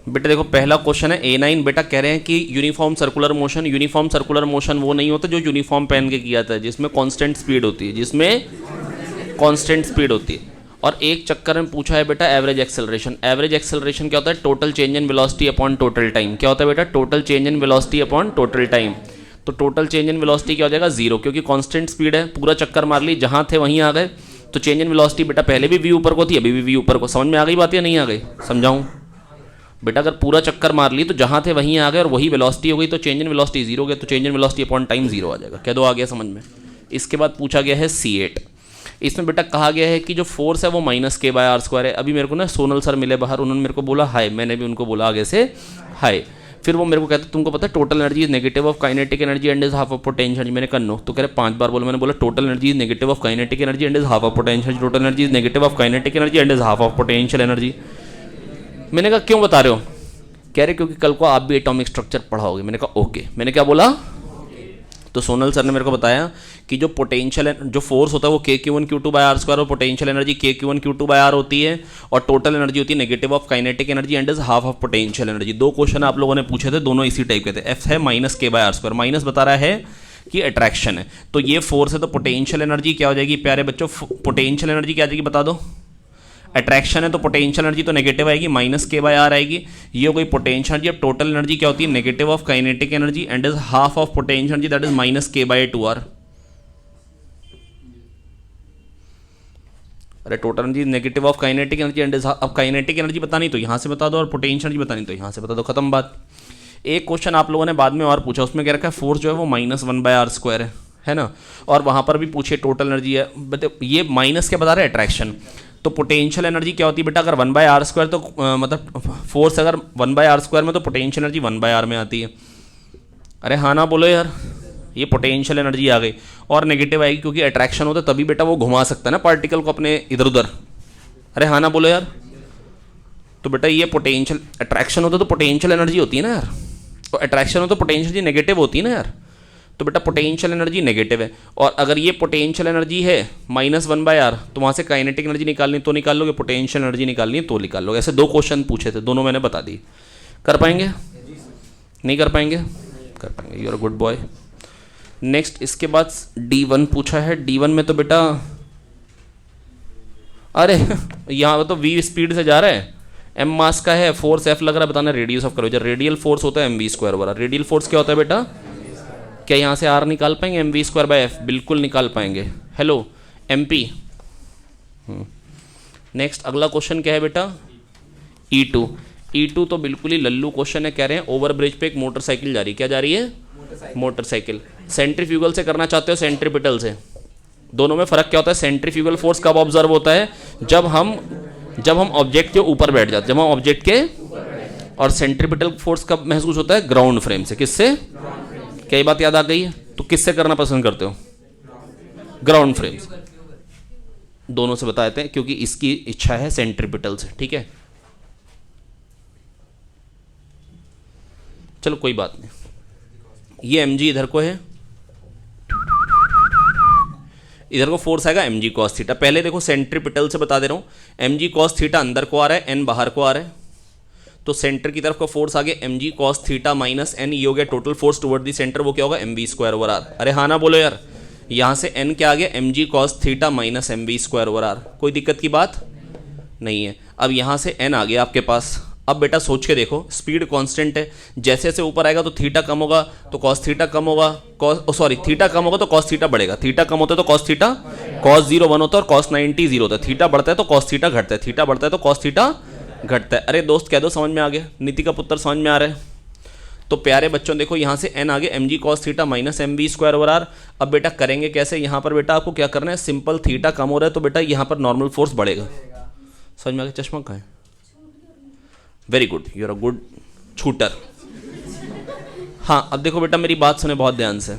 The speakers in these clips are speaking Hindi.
बेटा देखो पहला क्वेश्चन है A9, बेटा कह रहे हैं कि यूनिफॉर्म सर्कुलर मोशन वो नहीं होता जो यूनिफॉर्म पहन के किया था, जिसमें कांस्टेंट स्पीड होती है, और एक चक्कर में पूछा है बेटा एवरेज एक्सेलरेशन क्या होता है? Total change in velocity upon total time. क्या होता है बेटा? Total change in velocity upon total time. तो टोटल चेंज इन वेलोसिटी क्या हो जाएगा? 0, क्योंकि कांस्टेंट स्पीड है, पूरा चक्कर मार ली, जहाँ थे वहीं आ गए। तो चेंज इन वेलोसिटी बेटा पहले भी v ऊपर को थी, अभी भी v ऊपर को। समझ में आ गई बात या नहीं आ गई? समझाऊं बेटा? अगर पूरा चक्कर मार ली तो जहाँ थे वहीं आ गए और वही वेलोसिटी हो गई, तो चेंज इन वेलोसिटी 0 हो गया, तो change in velocity upon time 0 आ जाएगा। क्या दो आ गया समझ में? इसके बाद पूछा गया है C8। इसमें बेटा कहा गया है कि जो फोर्स है वो -k/r² है। अभी मेरे को ना सोनल सर मिले बाहर, उन्होंने मेरे को बोला हाय, मैंने भी उनको बोला आगे से हाय। फिर वो मेरे को कहते तुमको पता है total energy is negative of kinetic energy and is half of potential. मैंने कहा नो। तो कह रहे 5 बार बोला। मैंने बोला total energy is negative of kinetic energy and is half of potential. Total energy is negative of kinetic energy and is half of potential energy. मैंने कहा क्यों बता रहे हो? कह रहे क्योंकि कल को आप भी एटॉमिक स्ट्रक्चर पढ़ाओगे। मैंने कहा ओके। मैंने क्या बोला? तो सोनल सर ने मेरे को बताया कि जो पोटेंशियल जो फोर्स होता है वो kq1q2/r² और पोटेंशियल एनर्जी kq1q2/r होती है, और टोटल एनर्जी होती है negative of kinetic energy and is half of potential energy. 2 question आप लोगों ने पूछे थे, दोनों इसी टाइप के थे। एफ है -k/r², माइनस बता रहा है कि अट्रैक्शन है, तो ये फोर्स है, तो पोटेंशियल एनर्जी क्या हो जाएगी प्यारे बच्चों? पोटेंशियल एनर्जी क्या आ जाएगी बता दो? अट्रैक्शन है तो पोटेंशियल एनर्जी तो नेगेटिव आएगी, -k/r आएगी। ये हो गई पोटेंशियल एनर्जी। अब टोटल एनर्जी क्या होती है? Negative of kinetic energy and is half of potential energy, that is -k/2r। अरे total energy negative of kinetic energy and is, अब काइनेटिक एनर्जी बतानी तो यहाँ से बता दो, और पोटेंशियल एनर्जी बतानी तो यहाँ से बता दो, खत्म बात। एक क्वेश्चन आप लोगों ने बाद में और पूछा, उसमें कह रखा है फोर्स जो है वो -1/r² है ना, और वहाँ पर भी पूछिए टोटल एनर्जी है, ये माइनस क्या बता रहे हैं? अट्रैक्शन। तो पोटेंशियल एनर्जी क्या होती है बेटा? अगर 1/r² तो मतलब फोर्स अगर 1/r² में, तो पोटेंशियल एनर्जी 1/r में आती है। अरे हाँ ना बोलो यार, ये पोटेंशियल एनर्जी आ गई, और नेगेटिव आएगी क्योंकि अट्रैक्शन होता है, तभी बेटा वो घुमा सकता है ना पार्टिकल को अपने इधर उधर। अरे हाँ ना बोलो यार। तो बेटा ये पोटेंशियल, अट्रैक्शन होता है तो पोटेंशियल एनर्जी होती है ना यार, तो अट्रैक्शन हो तो पोटेंशियल एनर्जी नेगेटिव होती है ना यार। तो बेटा पोटेंशियल एनर्जी नेगेटिव है, और अगर ये पोटेंशियल एनर्जी है -1/r, तो वहाँ से काइनेटिक एनर्जी निकालनी तो निकाल लोगे, पोटेंशियल एनर्जी निकालनी है तो निकाल लोगे। ऐसे 2 क्वेश्चन पूछे थे, दोनों मैंने बता दी। कर पाएंगे? नहीं कर पाएंगे? कर पाएंगे। You are good boy. Next इसके बाद D1 पूछा है। D1 में तो बेटा अरे यहाँ तो v स्पीड से जा रहा है, m मास का है, फोर्स F लग रहा है, बताना radius of curvature. Radial force होता है mv² वाला। रेडियल फोर्स क्या होता है बेटा? क्या यहाँ से r निकाल पाएंगे? mv²/f बिल्कुल निकाल पाएंगे। Hello mp। नेक्स्ट अगला क्वेश्चन क्या है बेटा? E2 तो बिल्कुल ही लल्लू क्वेश्चन है। कह रहे हैं ओवर ब्रिज पे एक मोटरसाइकिल जा रही है। क्या जा रही है? मोटरसाइकिल। सेंट्रीफ्यूगल से करना चाहते हो सेंट्रीपिटल से? दोनों में फर्क क्या होता है? सेंट्रीफ्यूगल फोर्स कब ऑब्जर्व होता है? जब हम ऑब्जेक्ट के ऊपर बैठ जाते, जब हम ऑब्जेक्ट के, और सेंट्रीपिटल फोर्स कब महसूस होता है? ग्राउंड फ्रेम से। किससे? क्या ये बात याद आ गई है? तो किससे करना पसंद करते हो? ग्राउंड फ्रेम से। दोनों से बताते हैं क्योंकि इसकी इच्छा है सेंट्रीपिटल से। ठीक है, चलो कोई बात नहीं। ये mg इधर को है, इधर को फोर्स आएगा mg cos थीटा। पहले देखो सेंट्रीपिटल से बता दे रहा हूं, mg cos थीटा अंदर को आ रहा है, n बाहर को आ रहा है, तो सेंटर की तरफ का फोर्स आ गया mg cos theta minus n। ये हो गया total force toward the centre, वो क्या होगा? mv²/r। अरे हाँ ना बोलो यार। यहाँ से n क्या आ गया? mg cos theta minus mv²/r। कोई दिक्कत की बात नहीं है। अब यहाँ से n आ गया आपके पास। अब बेटा सोच के देखो, स्पीड कांस्टेंट है, जैसे जैसे ऊपर आएगा तो थीटा कम होगा तो कॉस थीटा कम होगा, थीटा कम होगा तो कॉस थीटा बढ़ेगा, थीटा कम होता है तो कॉस थीटा, cos 0 1 होता है और cos 90 0 होता है। थीटा बढ़ता है तो कॉस थीटा घटता है, थीटा बढ़ता है तो कॉस थीटा घटता है। अरे दोस्त कह दो समझ में आ गया, नीति का पुत्र समझ में आ रहा है। तो प्यारे बच्चों देखो यहाँ से n आगे mg cos theta minus mv²/r। अब बेटा करेंगे कैसे? यहाँ पर बेटा आपको क्या करना है? सिंपल, थीटा कम हो रहा है तो बेटा यहाँ पर नॉर्मल फोर्स बढ़ेगा। समझ में आ गया? चश्मा कहाँ है? Very good, you are a good shooter. हाँ अब देखो बेटा मेरी बात सुने बहुत ध्यान से।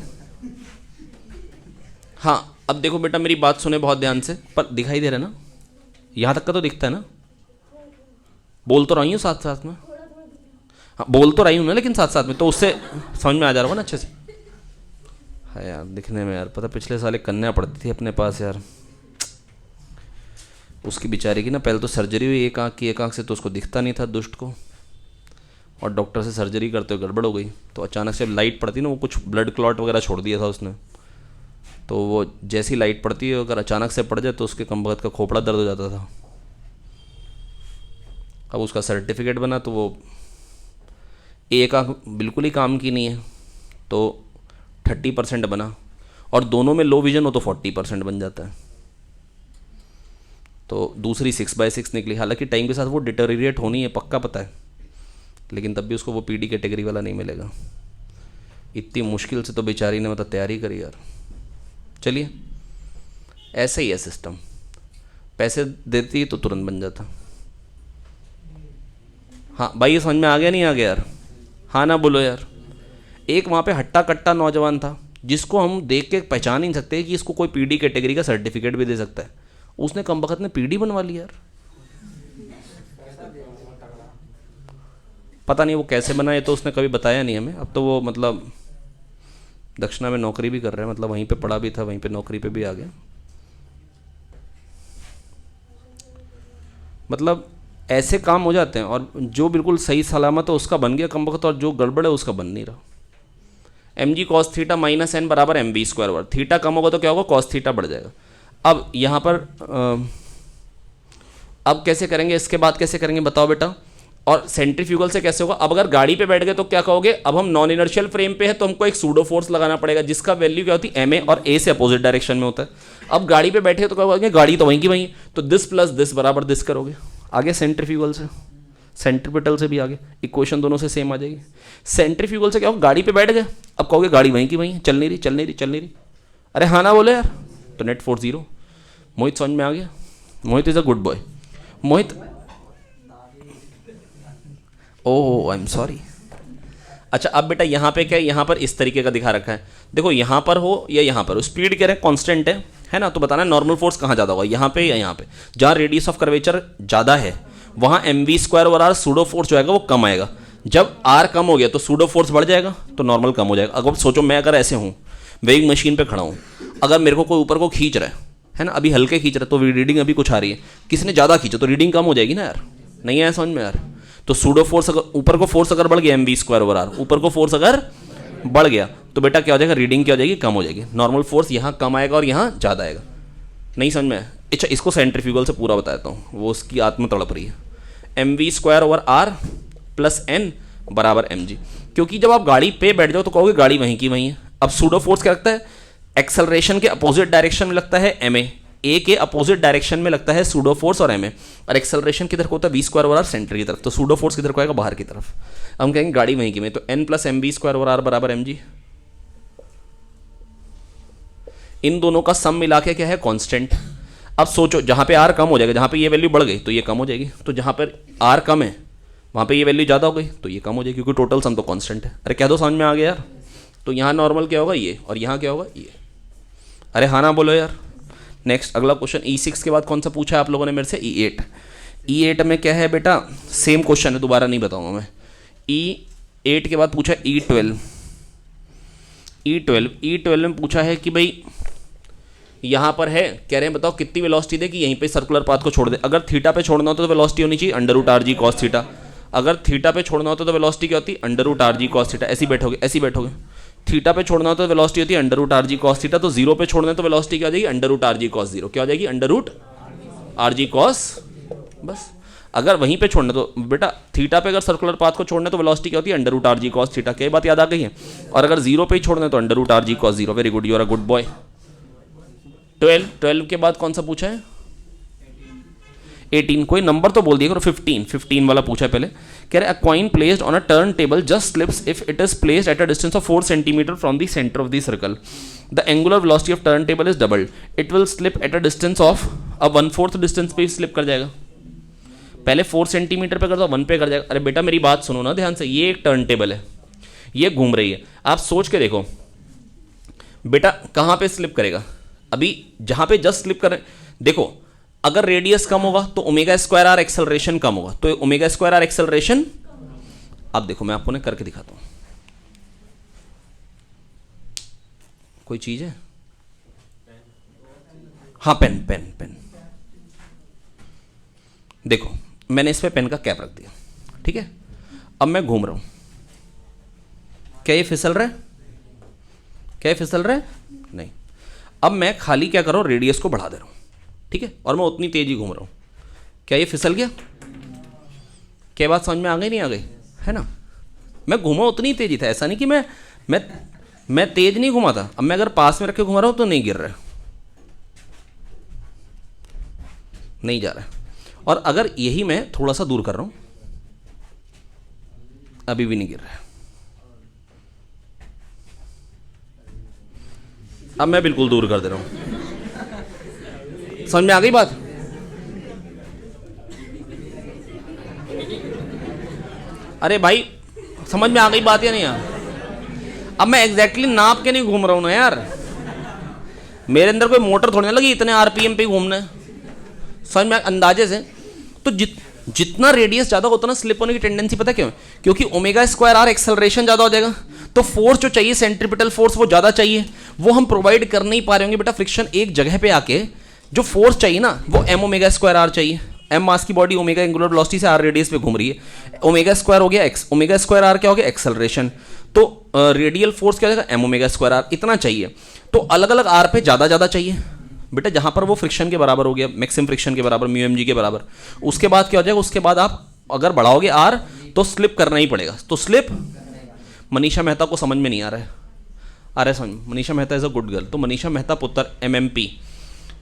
हाँ अब देखो बेटा मेरी बात सुने बहुत ध्यान से। पर दिखाई दे रहा है ना? यहाँ तक का तो दिखता है ना? बोल तो रही हूँ साथ साथ में। हाँ बोल तो रही हूँ ना, लेकिन साथ साथ में, तो उससे समझ में आ जा रहा होगा ना अच्छे से। हाँ यार दिखने में यार, पता पिछले साल एक कन्या पड़ती थी अपने पास यार, उसकी बेचारी की ना पहले तो सर्जरी हुई एक आँख की, एक आँख से, तो उसको दिखता नहीं था दुष्ट को। और डॉक्टर से सर्जरी करते हुए गड़बड़ हो गई, तो अचानक से लाइट पड़ती ना, वो कुछ ब्लड क्लॉट वगैरह छोड़ दिया था उसने, तो वो जैसी लाइट पड़ती है अगर अचानक से पड़ जाए तो उसके कमबख्त का खोपड़ा दर्द हो जाता था। अब उसका सर्टिफिकेट बना तो वो एक आँख बिल्कुल ही काम की नहीं है, तो 30% बना, और दोनों में लो विजन हो तो 40% बन जाता है। तो दूसरी 6/6 निकली। हालांकि टाइम के साथ वो डिटेरिएट होनी है, पक्का पता है, लेकिन तब भी उसको वो पीडी कैटेगरी वाला नहीं मिलेगा। इतनी मुश्किल से तो बेचारी ने मतलब तैयारी करी यार। चलिए, ऐसे ही है सिस्टम, पैसे देती तो तुरंत बन जाता। हाँ भाई, ये समझ में आ गया नहीं आ गया यार? हाँ ना बोलो यार। एक वहाँ पे हट्टा कट्टा नौजवान था जिसको हम देख के पहचान ही नहीं सकते कि इसको कोई पीडी कैटेगरी का सर्टिफिकेट भी दे सकता है, उसने कमबख्त ने पीडी बनवा लिया यार। पता नहीं वो कैसे बना, ये तो उसने कभी बताया नहीं हमें। अब तो वो मतलब दक्षिणा में नौकरी भी कर रहा है, मतलब वहीं पे पढ़ा भी था, वहीं पे नौकरी पे भी आ गया। मतलब ऐसे काम हो जाते हैं, और जो बिल्कुल सही सलामत है उसका बन गया कमबख्त, और जो गड़बड़ है उसका बन नहीं रहा। mg cos theta minus N बराबर mv स्क्वायर ओवर, थीटा कम होगा तो क्या होगा, cos थीटा बढ़ जाएगा। अब यहाँ पर अब कैसे करेंगे, इसके बाद कैसे करेंगे बताओ बेटा? और सेंट्रीफ्यूगल से कैसे होगा? अब अगर गाड़ी पे बैठ गए तो क्या कहोगे, अब हम नॉन इनर्शियल फ्रेम पे है तो हमको एक सूडो फोर्स लगाना पड़ेगा जिसका वैल्यू क्या होती है, ma, और a से अपोजिट डायरेक्शन में होता है। अब गाड़ी पे बैठे तो क्या कहोगे, गाड़ी तो वहीं की वहीं, तो दिस प्लस दिस बराबर दिस करोगे। आगे सेंट्रीफ्यूगल से, सेंट्रीपिटल से भी आगे, इक्वेशन दोनों से सेम आ जाएगी। सेंट्रीफ्यूगल से क्या होगा, गाड़ी पे बैठ गए, अब कहोगे गाड़ी वहीं की वहीं, चल नहीं रही चल नहीं रही चल नहीं रही, अरे हाँ ना बोले यार, तो नेट फोर्स 0। मोहित समझ में आ गया? Mohit is a good boy. Mohit, oh I am sorry. अच्छा अब बेटा यहाँ पे क्या है, यहाँ पर इस तरीके का दिखा रखा है, देखो यहाँ पर हो या यहाँ पर हो, स्पीड कह रहे हैं कांस्टेंट है ना, तो बताना नॉर्मल फोर्स कहाँ ज़्यादा होगा, यहाँ पे या यहाँ पे। जहाँ रेडियस ऑफ कर्वेचर ज़्यादा है वहाँ mv स्क्वायर और आर सूडो फोर्स जो आएगा वो कम आएगा। जब आर कम हो गया तो सूडो फोर्स बढ़ जाएगा, तो नॉर्मल कम हो जाएगा। अगर सोचो मैं अगर ऐसे हूँ, वेइंग मशीन पे खड़ा हूँ, अगर मेरे को कोई ऊपर को खींच रहा है ना, अभी हल्के खींच रहा है तो रीडिंग अभी कुछ आ रही है, किसी ने ज़्यादा खींचा तो रीडिंग कम हो जाएगी ना यार, नहीं आया समझ में यार? तो सूडो फोर्स अगर ऊपर को फोर्स अगर बढ़ गया mv स्क्वायर ओवर आर, ऊपर को फोर्स अगर बढ़ गया तो बेटा क्या हो जाएगा, रीडिंग क्या हो जाएगी, कम हो जाएगी। नॉर्मल फोर्स यहाँ कम आएगा और यहाँ ज़्यादा आएगा। नहीं समझ में? अच्छा इसको सेंट्रीफ्यूगल से पूरा बताता हूँ, वो उसकी आत्म तड़प रही है। mv square over R plus N बराबर mg, क्योंकि जब आप गाड़ी पे बैठ जाओ तो कहोगे गाड़ी वहीं की वहीं है। अब सूडो फोर्स क्या लगता है, एक्सेलरेशन के अपोजिट डायरेक्शन में लगता है ma, ए के अपोजिट डायरेक्शन में लगता है सूडो फोर्स और ma, और एक्सेलरेशन किधर को होता है v square over R centre की तरफ, तो सूडो फोर्स किधर को आएगा, बाहर की तरफ। हम कहेंगे गाड़ी वहीं की में, तो n plus mv square over R बराबर mg। इन दोनों का सम मिला के क्या है, कांस्टेंट। अब सोचो जहाँ पे r कम हो जाएगा, जहाँ पे ये वैल्यू बढ़ गई तो ये कम हो जाएगी, तो जहाँ पर r कम है वहाँ पे ये वैल्यू ज़्यादा हो गई तो ये कम हो जाएगी, क्योंकि टोटल सम तो कांस्टेंट है। अरे कह दो समझ में आ गया यार? तो यहाँ नॉर्मल क्या होगा ये, और यहाँ क्या होगा ये। अरे हाँ ना बोलो यार। नेक्स्ट अगला क्वेश्चन, E6 के बाद कौन सा पूछा है आप लोगों ने मेरे से, E8। E8 में क्या है बेटा, सेम क्वेश्चन है, दोबारा नहीं बताऊंगा मैं। E8 के बाद पूछा E12। E12 में पूछा है कि भाई यहाँ पर है, कह रहे हैं बताओ कितनी वेलोसिटी दे कि यहीं पे सर्कुलर पाथ को छोड़ दे। अगर थीटा पे छोड़ना होता तो वेलोसिटी होनी चाहिए √rg cos थीटा, अगर थीटा पे छोड़ना होता तो वेलोसिटी क्या होती है, √rg cos थीटा। ऐसी बैठोगे ऐसी बैठोगे, थीटा पे छोड़ना होता तो वेलोसिटी होती है √rg cos थीटा, तो जीरो पे छोड़ना है तो वेलोसिटी क्या हो जाएगी, √rg cos 0। क्या हो जाएगी, √rg cos। बस अगर वहीं पे छोड़ना तो बेटा थीटा पे अगर सर्कुलर पाथ को छोड़ना तो वेलोसिटी क्या होती है, √rg cos थीटा। क्या बात याद आ गई है? और अगर जीरो पे ही छोड़ना है तो √rg cos 0। Very good, you are a good boy. 12 के बाद कौन सा पूछा है, 18। कोई नंबर तो बोल दिया करो। 15 वाला पूछा है पहले। कह रहे, अ coin placed on a turn table just slips if it is placed at a distance of 4 centimetre from the centre of the circle. The angular velocity of turn table is doubled, it will slip eight a distance of, अब 1/4 डिस्टेंस पे स्लिप कर जाएगा। पहले 4 सेंटीमीटर पे कर दो, 1 पे कर जाएगा। अरे बेटा मेरी बात सुनो ना ध्यान से, ये एक टर्न टेबल है, ये घूम रही है, आप सोच के देखो बेटा कहाँ पे स्लिप करेगा। अभी जहां पे जस्ट स्लिप कर, देखो अगर रेडियस कम होगा तो ओमेगा स्क्वायर आर एक्सेलरेशन कम होगा, तो ओमेगा स्क्वायर आर एक्सेलरेशन। अब देखो मैं आपको ना करके दिखाता हूं, कोई चीज है, हाँ पेन। देखो मैंने इस पे पेन का कैप रख दिया, ठीक है। अब मैं घूम रहा हूं, क्या ये फिसल रहा है? क्या ये फिसल रहा है? नहीं। अब मैं खाली क्या कर रहा हूं, रेडियस को बढ़ा दे रहा हूं, ठीक है, और मैं उतनी तेज ही घूम रहा हूं, क्या ये फिसल गया? क्या बात समझ में आ गई नहीं आ गई? है ना, मैं घूमा उतनी तेजी था, ऐसा नहीं कि मैं तेज नहीं घुमा था। अब मैं अगर पास में रख के घुमा रहा हूं तो नहीं गिर रहा है, नहीं जा रहा है। और अगर यही मैं थोड़ा सा दूर कर रहा हूं, अभी भी नहीं गिर रहा है। अब मैं बिल्कुल दूर कर दे रहा हूं, समझ में आ गई बात? अरे भाई समझ में आ गई बात या नहीं यार? अब मैं एग्जैक्टली नाप के नहीं घूम रहा हूं ना यार, मेरे अंदर कोई मोटर थोड़ी ना लगी इतने आरपीएम पे घूमना है, समझ में? अंदाजे से तो जितना रेडियस ज़्यादा होता ना स्लिप होने की टेंडेंसी, पता क्यों? क्योंकि ओमेगा स्क्वायर आर एक्सेलरेशन ज़्यादा हो जाएगा, तो फोर्स जो चाहिए सेंट्रीपिटल फोर्स वो ज़्यादा चाहिए, वो हम प्रोवाइड कर नहीं पा रहे होंगे बेटा। फ्रिक्शन एक जगह पे आके जो फोर्स चाहिए ना वो एम ओमेगा स्क्वायर आर चाहिए। एम मास की बॉडी ओमेगा एंगुलर वेलोसिटी से आर रेडियस पे घूम रही है, ओमेगा स्क्वायर हो गया एक्स, ओमेगा स्क्वायर आर क्या हो गया? एक्सेलरेशन। तो रेडियल फोर्स क्या हो जाएगा? एम ओमेगा स्क्वायर आर, इतना चाहिए। तो अलग अलग आर पे ज़्यादा चाहिए बेटा, जहां पर वो फ्रिक्शन के बराबर हो गया, मैक्सिमम फ्रिक्शन के बराबर, म्यू एम जी के बराबर। उसके बाद क्या हो जाएगा? उसके बाद आप अगर बढ़ाओगे आर तो स्लिप करना ही पड़ेगा। तो स्लिप, मनीषा मेहता को समझ में नहीं आ रहा है? आ रहा है समझ? Manisha Mehta is a good girl. तो मनीषा मेहता पुत्र MMP,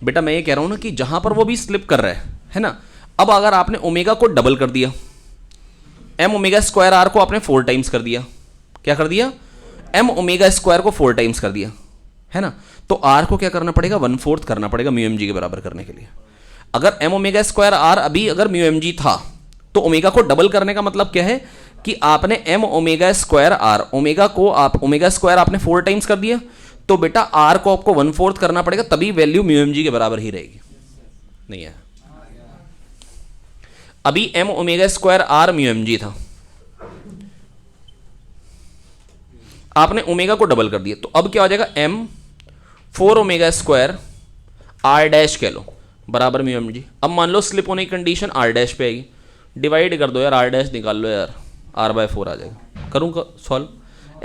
बेटा मैं ये कह रहा हूं ना कि जहां पर वो भी स्लिप कर रहा है ना, अब अगर आपने ओमेगा को डबल कर दिया, एम ओमेगा स्क्वायर आर को आपने 4 टाइम्स कर दिया, क्या कर दिया? एम ओमेगा स्क्वायर को 4 टाइम्स कर दिया, है ना, तो आर को क्या करना पड़ेगा? 1/4 करना पड़ेगा म्यू एम जी के बराबर करने के लिए। अगर एम ओमेगा स्क्वायर आर अभी अगर म्यू एम जी था तो ओमेगा को डबल करने का मतलब क्या है कि आपने M omega square R, omega को आप ओमेगा स्क्वायर आपने 4 टाइम्स कर दिया, तो बेटा आर को आपको 1/4 करना पड़ेगा, तभी वैल्यू म्यू एम जी के बराबर ही रहेगी। नहीं है, अभी M omega square R mu M G था, आपने ओमेगा को डबल कर दिया, तो अब क्या हो जाएगा? M 4 omega square R dash कह लो बराबर म्यू एम जी। अब मान लो स्लिप होने की कंडीशन आर डैश पे आएगी, डिवाइड कर दो यार, आर डैश निकाल लो यार, r/4 आ जाएगा। करूँगा सॉल्व?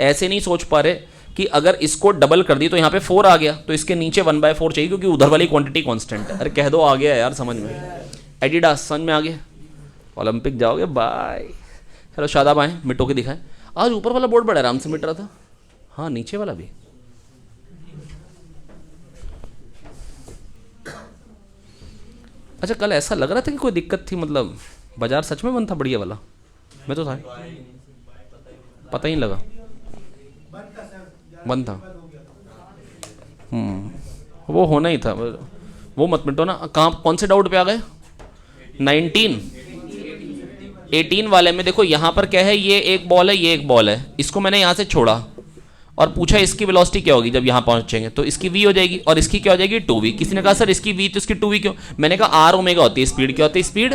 ऐसे नहीं सोच पा रहे कि अगर इसको डबल कर दी तो यहाँ पे 4 आ गया, तो इसके नीचे 1/4 चाहिए क्योंकि उधर वाली क्वांटिटी कांस्टेंट है। अरे कह दो आ गया यार समझ में, एडिडास समझ में आ गया, ओलंपिक जाओगे बाय। चलो शादाब आए, मिटो के दिखाएं। आज ऊपर वाला बोर्ड बड़ा आराम से मिट रहा था, हाँ नीचे वाला भी। अच्छा कल ऐसा लग रहा था कि कोई दिक्कत थी, मतलब बाजार सच में बंद था बढ़िया वाला? मैं तो था, पता ही नहीं लगा बंद था। वो होना ही था, वो मत मिटो ना। कहाँ कौन से डाउट पे आ गए? 19 18 वाले में देखो, यहाँ पर क्या है, ये एक बॉल है, ये एक बॉल है, इसको मैंने यहाँ से छोड़ा और पूछा इसकी वेलोसिटी क्या होगी जब यहाँ पहुंचेंगे, तो इसकी v हो जाएगी और इसकी क्या हो जाएगी? 2v। किसी ने कहा सर इसकी v तो इसकी 2v क्यों? मैंने कहा आर ओमेगा होती है, स्पीड क्या होती है? स्पीड।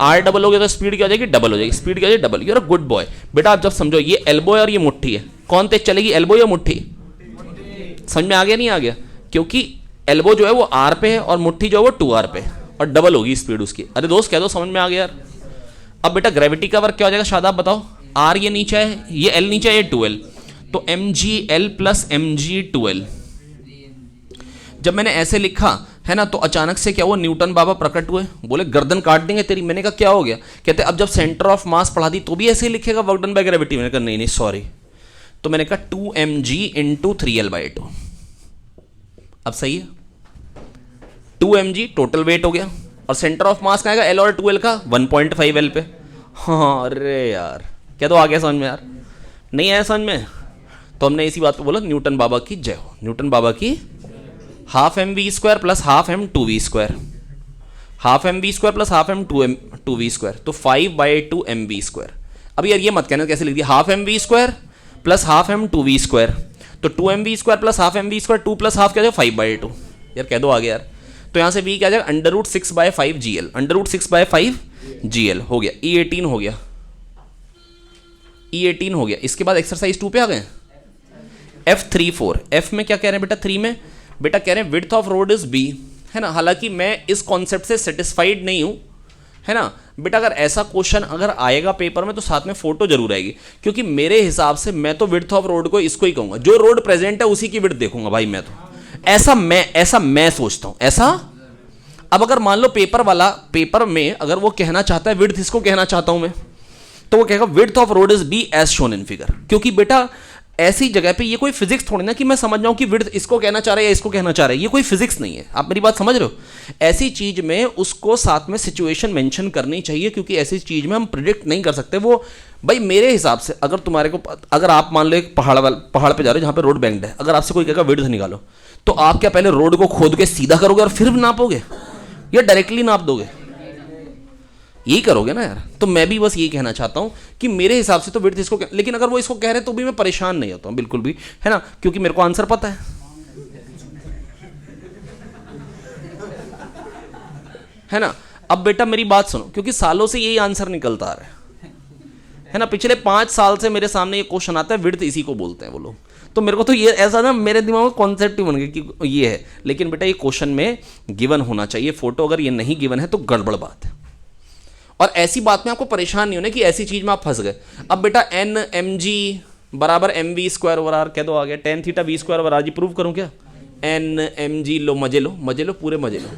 आर डबल हो गया तो स्पीड क्या हो जाएगी? डबल हो जाएगी। स्पीड क्या हो जाएगी? Double. You're a good boy बेटा। आप जब समझो ये एल्बो है और ये मुट्ठी है, कौन तेज चलेगी, एल्बो या मुट्ठी? समझ में आ गया नहीं आ गया? क्योंकि एल्बो जो है वो आर पे है और मुट्ठी जो है वो 2r पे, और डबल होगी स्पीड उसकी। अरे दोस्त कह दो समझ में आ गया यार। अब बेटा ग्रेविटी का वर्क क्या हो जाएगा शादाब बताओ? आर ये नीचे है, ये एल नीचे है, ये 2l, तो mgl प्लस mg2l। जब मैंने ऐसे लिखा है ना, तो अचानक से क्या हुआ? न्यूटन बाबा प्रकट हुए, बोले गर्दन काट देंगे तेरी। मैंने कहा क्या हो गया? कहते अब जब सेंटर ऑफ मास पढ़ा दी तो भी ऐसे ही लिखेगा वर्क डन बाय ग्रेविटी। मैंने कहा नहीं सॉरी, तो मैंने कहा 2mg इंटू 3l/2। अब सही है, 2mg टोटल वेट हो गया और सेंटर ऑफ मास का आएगा l और 2l का 1.5l पे। हाँ अरे यार क्या तो आ गया समझ में यार? नहीं आया समझ में? तो हमने इसी बात पे बोला न्यूटन बाबा की जय हो। न्यूटन बाबा की half mv² plus half m2v², half mv² plus half m2v², तो 5/2 mv²। अब यार ये मत कहना कैसे लिख दिया, half mv² plus half m2v², तो 2mv² plus half mv², 2 plus half क्या जाएगा? 5/2। यार कह दो आ गया यार। तो यहाँ से v क्या जाएगा? √6/5 gl, √6/5 gl हो गया। E18 हो गया, E18 हो गया। इसके बाद एक्सरसाइज 2 पे आ गए। F3-4, F में क्या कह रहे हैं बेटा? 3 में बेटा कह रहे हैं width of road is b, है ना। हालांकि मैं इस कॉन्सेप्ट से सेटिस्फाइड नहीं हूं, है ना बेटा। अगर ऐसा क्वेश्चन अगर आएगा पेपर में तो साथ में फोटो जरूर आएगी, क्योंकि मेरे हिसाब से मैं तो विड्थ ऑफ रोड को इसको ही कहूंगा, जो रोड प्रेजेंट है उसी की विड्थ देखूंगा भाई मैं तो, ऐसा मैं सोचता हूं ऐसा। अब अगर मान लो पेपर में अगर वो कहना चाहता है विड्थ, इसको कहना चाहता हूं मैं, तो वो कहेगा width of road is B as shown in figure, क्योंकि बेटा ऐसी जगह पे ये कोई फिजिक्स थोड़ी ना कि मैं समझ जाऊं कि विड्थ इसको कहना चाह रहा है या इसको कहना चाह रहा है, ये कोई फिजिक्स नहीं है। आप मेरी बात समझ रहे हो? ऐसी चीज में उसको साथ में सिचुएशन मेंशन करनी चाहिए, क्योंकि ऐसी चीज में हम प्रिडिक्ट नहीं कर सकते। वो भाई मेरे हिसाब से अगर तुम्हारे को, अगर आप मान लो एक पहाड़ पे जा रहे हो जहां पे रोड बैंक्ड है, अगर आपसे कोई कहेगा विड्थ निकालो, तो आप क्या पहले रोड को खोद के सीधा करोगे और फिर नापोगे, या डायरेक्टली नाप दोगे? यही करोगे ना यार। तो मैं भी बस यही कहना चाहता हूं कि मेरे हिसाब से तो विड्थ इसको, लेकिन अगर वो इसको कह रहे हैं तो भी मैं परेशान नहीं होता हूं बिल्कुल भी, है ना, क्योंकि मेरे को आंसर पता है ना। अब बेटा मेरी बात सुनो, क्योंकि सालों से यही आंसर निकलता आ रहा है ना। पिछले 5 साल से मेरे सामने ये क्वेश्चन आता है, विड्थ इसी को बोलते हैं वो लोग। तो मेरे को तो ये ऐसा ना मेरे दिमाग में कॉन्सेप्ट ही बन गया कि ये है, लेकिन बेटा ये क्वेश्चन में गिवन होना चाहिए फोटो। अगर ये नहीं गिवन है तो गड़बड़ बात है। और ऐसी बात में आपको परेशान नहीं होना कि ऐसी चीज में आप फंस गए। अब बेटा एन एम जी बराबर M V square over R कह दो, आ गया tan theta V square over R G. Prove करूं क्या? एन एम जी लो मजे लो पूरे मजे लो।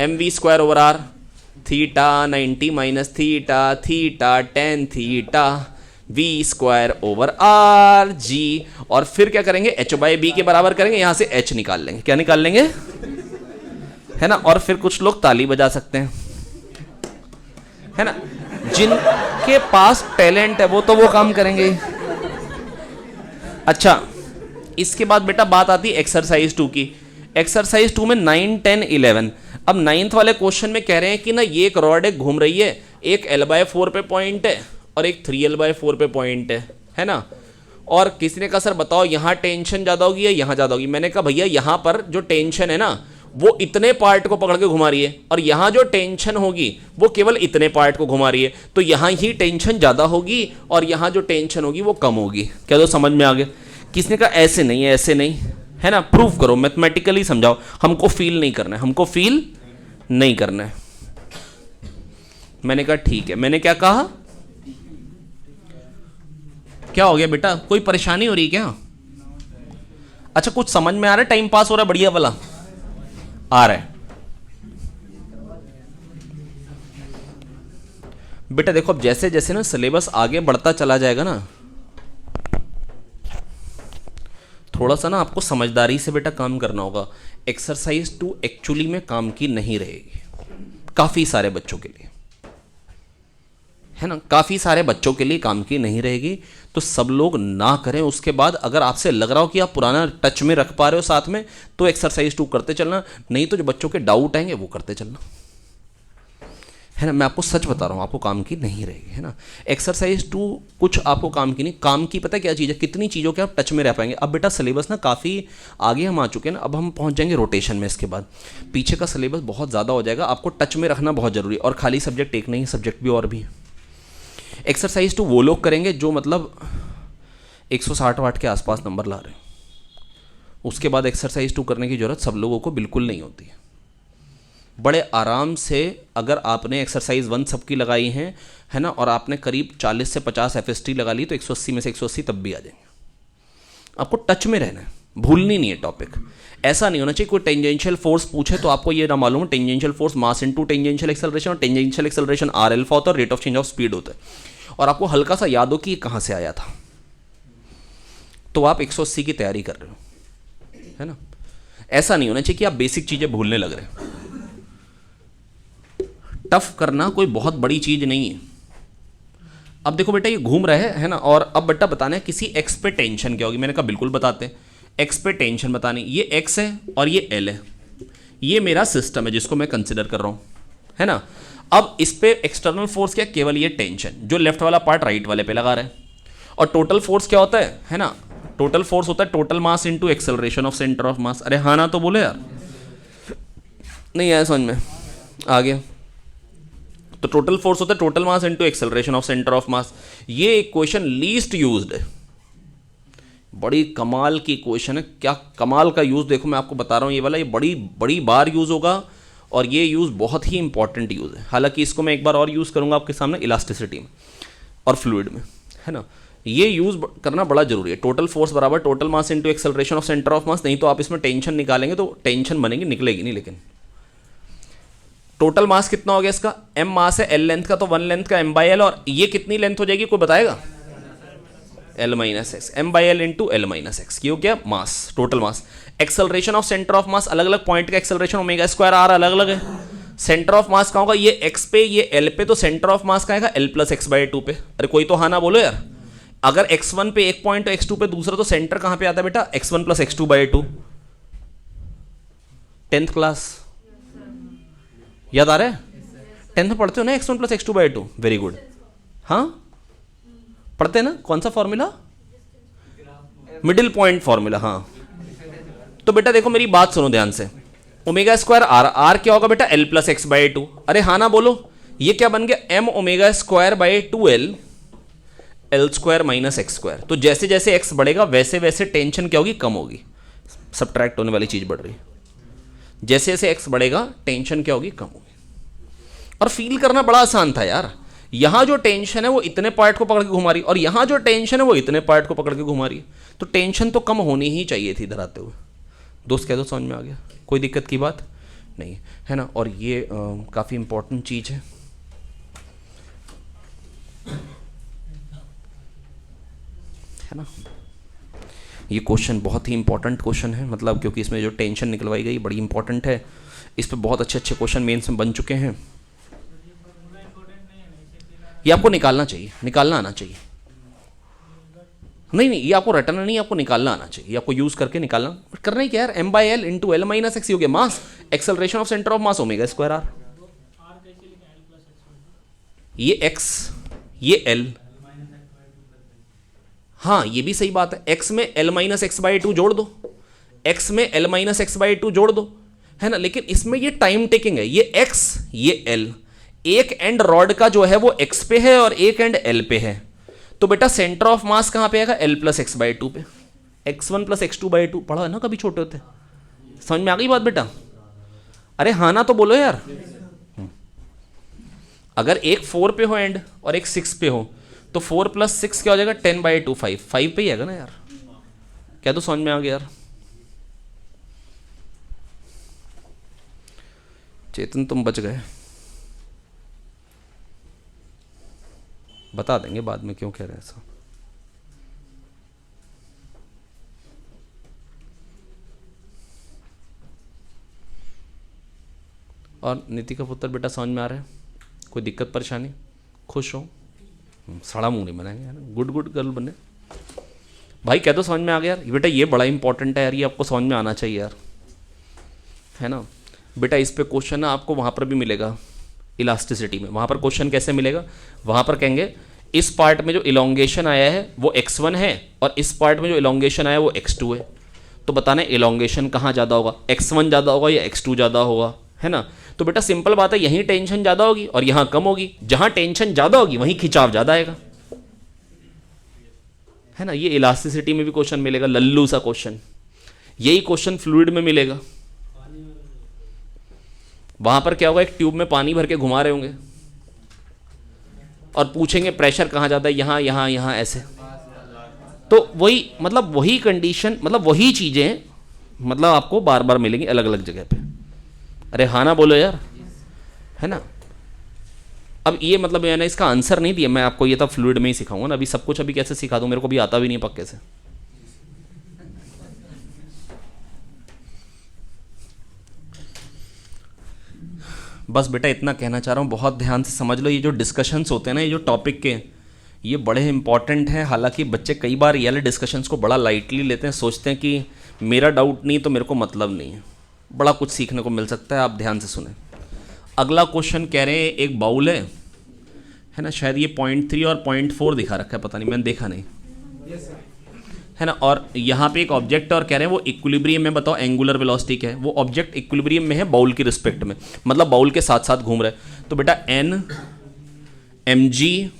M V square over R theta 90 minus theta theta ten theta V square over R G. और फिर क्या करेंगे? एच बाई बी के बराबर करेंगे, यहां से एच निकाल लेंगे। क्या निकाल लेंगे? है ना। और फिर कुछ लोग ताली बजा सकते हैं, है ना, जिनके पास टैलेंट है वो काम करेंगे। अच्छा, इसके बाद बेटा बात आती है एक्सरसाइज 2 की। एक्सरसाइज 2 में 9, 10, 11। अब 9th वाले क्वेश्चन में कह रहे हैं कि ना ये एक रॉड एक घूम रही है, एक L/4 पे पॉइंट है और एक 3L/4 पे पॉइंट है ना। और किसी ने कहा सर बताओ यहाँ टेंशन ज्यादा होगी या यहाँ ज्यादा होगी? मैंने कहा भैया यहाँ पर जो टेंशन है ना वो इतने पार्ट को पकड़ के घुमा रही है, और यहाँ जो टेंशन होगी वो केवल इतने पार्ट को घुमा रही है, तो यहाँ ही टेंशन ज्यादा होगी और यहाँ जो टेंशन होगी वो कम होगी। क्या तो समझ में आ गया? किसने कहा ऐसे नहीं है, ऐसे नहीं है ना, प्रूफ करो, मैथमेटिकली समझाओ। हमको फील नहीं करना है, हमको फील नहीं करना है। मैंने कहा ठीक है। मैंने क्या कहा? क्या हो गया बेटा? कोई परेशानी हो रही क्या? अच्छा, कुछ समझ में आ रहा है? टाइम पास हो रहा है बढ़िया वाला आ रहा है? बेटा देखो, अब जैसे जैसे ना सिलेबस आगे बढ़ता चला जाएगा ना, थोड़ा सा ना आपको समझदारी से बेटा काम करना होगा। एक्सरसाइज 2 एक्चुअली में काम की नहीं रहेगी काफी सारे बच्चों के लिए, है ना, काफी सारे बच्चों के लिए काम की नहीं रहेगी। तो सब लोग ना करें। उसके बाद अगर आपसे लग रहा हो कि आप पुराना टच में रख पा रहे हो साथ में, तो एक्सरसाइज 2 करते चलना, नहीं तो जो बच्चों के डाउट आएंगे वो करते चलना, है ना। मैं आपको सच बता रहा हूं, आपको काम की नहीं रहेगी, है ना। एक्सरसाइज 2 कुछ आपको काम की नहीं, काम की पता है क्या चीज़ है? कितनी चीज़ों के आप टच में रह पाएंगे। अब बेटा सिलेबस ना काफ़ी आगे हम आ चुके हैं ना, अब हम पहुंच जाएंगे रोटेशन में। इसके बाद पीछे का सिलेबस बहुत ज़्यादा हो जाएगा, आपको टच में रखना बहुत ज़रूरी है। और खाली सब्जेक्ट एक नहीं, सब्जेक्ट भी और भी है। एक्सरसाइज 2 वो लोग करेंगे जो मतलब 160 वाट के आसपास नंबर ला रहे हैं। उसके बाद एक्सरसाइज 2 करने की जरूरत सब लोगों को बिल्कुल नहीं होती है। बड़े आराम से अगर आपने एक्सरसाइज 1 सबकी लगाई है ना, और आपने करीब 40 से 50 FST लगा ली, तो 180 में से 180 तब भी आ जाएंगे। आपको टच में रहना है, भूलनी नहीं है टॉपिक। ऐसा नहीं होना चाहिए कोई टेंजेंशियल फोर्स पूछे तो आपको ये ना मालूम है tangential force mass into tangential acceleration, और टेंजेंशियल एक्सेलरेशन r अल्फा होता है, rate of change of speed होता है, और आपको हल्का सा याद हो कि ये कहाँ से आया था, तो आप 180 की तैयारी कर रहे हो, है ना। ऐसा नहीं होना चाहिए कि आप बेसिक चीजें भूलने लग रहे हैं। टफ करना कोई बहुत बड़ी चीज नहीं है। अब देखो बेटा ये घूम रहे है ना, और अब बेटा बताना है किसी एक्स पे टेंशन क्या होगी। मैंने कहा बिल्कुल बताते हैं। एक्स पे टेंशन बतानी, ये एक्स है और ये एल है, ये मेरा सिस्टम है जिसको मैं कंसिडर कर रहा हूं, है ना। अब इस पे एक्सटर्नल फोर्स क्या? केवल ये टेंशन, जो लेफ्ट वाला पार्ट राइट वाले पे लगा रहा है। और टोटल फोर्स क्या होता है ना, टोटल फोर्स होता है total mass into acceleration of centre of मास। अरे हाँ ना तो बोले यार, नहीं आया समझ में? आ गया। तो टोटल फोर्स होता है total mass into acceleration of centre of मास। ये इक्वेशन लीस्ट यूज्ड है, बड़ी कमाल की इक्वेशन है। क्या कमाल का यूज, देखो मैं आपको बता रहा हूं, ये वाला ये बड़ी बड़ी बार यूज होगा और ये यूज़ बहुत ही इंपॉर्टेंट यूज़ है, हालांकि इसको मैं एक बार और यूज़ करूँगा आपके सामने इलास्टिसिटी में और फ्लूइड में, है ना। ये यूज़ करना बड़ा जरूरी है। टोटल फोर्स बराबर total mass into acceleration of centre of मास, नहीं तो आप इसमें टेंशन निकालेंगे तो टेंशन बनेगी, निकलेगी नहीं। लेकिन टोटल मास कितना हो गया इसका, m मास है, l लेंथ का, तो 1 लेंथ का m बाई एल, और ये कितनी लेंथ हो जाएगी कोई बताएगा, l minus X, m by L into L minus X, ये हो गया mass, total mass. Acceleration of centre of mass, अलग अलग पॉइंट का एक्सेलरेशन ओमेगा स्क्वायर आर अलग अलग है। सेंटर ऑफ मास कहाँ होगा, ये x पे ये l पे, तो सेंटर ऑफ मास कहाँ आएगा l plus X by to पे। अरे कोई तो हाँ ना बोलो यार, अगर x1 पे एक पॉइंट तो x2 पे दूसरा, तो सेंटर कहाँ पे आता है बेटा, x1 plus x two by two. 10th class याद आ रहा है, 10th में पढ़ते हो ना x1 plus x two by two, very good. हाँ पढ़ते हैं ना, कौन सा फॉर्मूला, मिडिल पॉइंट फॉर्मूला। हाँ तो बेटा देखो मेरी बात सुनो ध्यान से, ओमेगा स्क्वायर आर, आर क्या होगा बेटा L plus X by two. अरे हाँ ना बोलो, ये क्या बन गया, M omega square by two L, L square minus X square. तो जैसे जैसे एक्स बढ़ेगा वैसे वैसे टेंशन क्या होगी, कम होगी, सब्ट्रैक्ट होने वाली चीज बढ़ रही है। जैसे जैसे एक्स बढ़ेगा टेंशन क्या होगी, कम होगी। और फील करना बड़ा आसान था यार, यहां जो टेंशन है वो इतने पार्ट को पकड़ के घुमा रही, और यहां जो टेंशन है वो इतने पार्ट को पकड़ के घुमा रही, तो टेंशन तो कम होनी ही चाहिए थी इधर आते हुए। दोस्त कह दो समझ में आ गया, कोई दिक्कत की बात नहीं है ना। और ये काफ़ी इंपॉर्टेंट चीज़ है ना। ये क्वेश्चन बहुत ही इंपॉर्टेंट क्वेश्चन है, मतलब क्योंकि इसमें जो टेंशन निकलवाई गई बड़ी इंपॉर्टेंट है। इस पे बहुत अच्छे अच्छे क्वेश्चन मेंस में बन चुके हैं। ये आपको निकालना चाहिए, निकालना आना चाहिए। नहीं ये आपको रटना नहीं, आपको निकालना आना चाहिए, आपको यूज करके निकालना। बट करना ही क्या यार, m by L into L minus X, हो गया mass, acceleration of centre of mass omega square R. ये x ये l, हाँ ये भी सही बात है। x में l minus x by to जोड़ दो, x में l minus x by to जोड़ दो, है ना। लेकिन इसमें ये टाइम टेकिंग है, ये x ये l, एक एंड रॉड का जो है वो x पे है और एक एंड l पे है। तो बेटा सेंटर ऑफ मास कहां पे आएगा, l plus X by to पे। x1 plus x two by two पढ़ा है ना कभी छोटे होते, समझ में आ गई बात बेटा। अरे हाँ ना तो बोलो यार। अगर एक 4 पे हो एंड और एक 6 पे हो, तो 4 प्लस 6 क्या हो जाएगा, 10 बाई टू, 5 पे ही आएगा ना यार। क्या तो समझ में आ गया यार। चेतन तुम बच गए, बता देंगे बाद में क्यों कह रहे हैं ऐसा। और नीति का पुत्र बेटा समझ में आ रहा है, कोई दिक्कत परेशानी, खुश हो, सड़ा मुंह नहीं बनाएंगे यार, गुड गुड गर्ल बने भाई। कह दो समझ में आ गया यार। बेटा ये बड़ा इंपॉर्टेंट है यार, ये आपको समझ में आना चाहिए यार, है ना। बेटा इस पे क्वेश्चन ना आपको वहाँ पर भी मिलेगा इलास्टिसिटी में। वहाँ पर क्वेश्चन कैसे मिलेगा, वहाँ पर कहेंगे इस पार्ट में जो इलोंगेशन आया है वो x1 है और इस पार्ट में जो इलोंगेशन आया है वो x2 है। तो बताना इलोंगेशन कहाँ ज़्यादा होगा, x1 ज़्यादा होगा या x2 ज़्यादा होगा, है ना। तो बेटा सिंपल बात है, यहीं टेंशन ज़्यादा होगी और यहाँ कम होगी। जहाँ टेंशन ज़्यादा होगी वहीं खिंचाव ज़्यादा आएगा, है ना। ये इलास्टिसिटी में भी क्वेश्चन मिलेगा, लल्लू सा क्वेश्चन। यही क्वेश्चन फ्लूइड में मिलेगा। वहां पर क्या होगा, एक ट्यूब में पानी भर के घुमा रहे होंगे और पूछेंगे प्रेशर कहाँ जाता है, यहाँ यहाँ यहाँ ऐसे। तो वही मतलब वही कंडीशन, मतलब वही चीजें मतलब आपको बार बार मिलेंगी अलग अलग जगह पे। अरे हाँ ना बोलो यार, है ना। अब ये मतलब मैंने इसका आंसर नहीं दिया, मैं आपको ये तब फ्लूइड में ही सिखाऊंगा ना। अभी सब कुछ अभी कैसे सिखा दूं, मेरे को भी आता भी नहीं पक्के से। बस बेटा इतना कहना चाह रहा हूँ, बहुत ध्यान से समझ लो। ये जो डिस्कशंस होते हैं ना, ये जो टॉपिक के, ये बड़े इंपॉर्टेंट हैं। हालांकि बच्चे कई बार ये वाले डिस्कशंस को बड़ा लाइटली लेते हैं, सोचते हैं कि मेरा डाउट नहीं तो मेरे को मतलब नहीं है। बड़ा कुछ सीखने को मिल सकता है, आप ध्यान से सुने। अगला क्वेश्चन कह रहे हैं एक बाउल है ना, शायद ये 0.3 और 0.4 दिखा रखा है, पता नहीं मैंने देखा नहीं, है ना। और यहाँ पे एक ऑब्जेक्ट और कह रहे हैं वो इक्विलिब्रियम में, बताओ एंगुलर वेलोसिटी क्या है। वो ऑब्जेक्ट इक्विलिब्रियम में है बाउल की रिस्पेक्ट में, मतलब बाउल के साथ साथ घूम रहा है। तो बेटा एन एम जी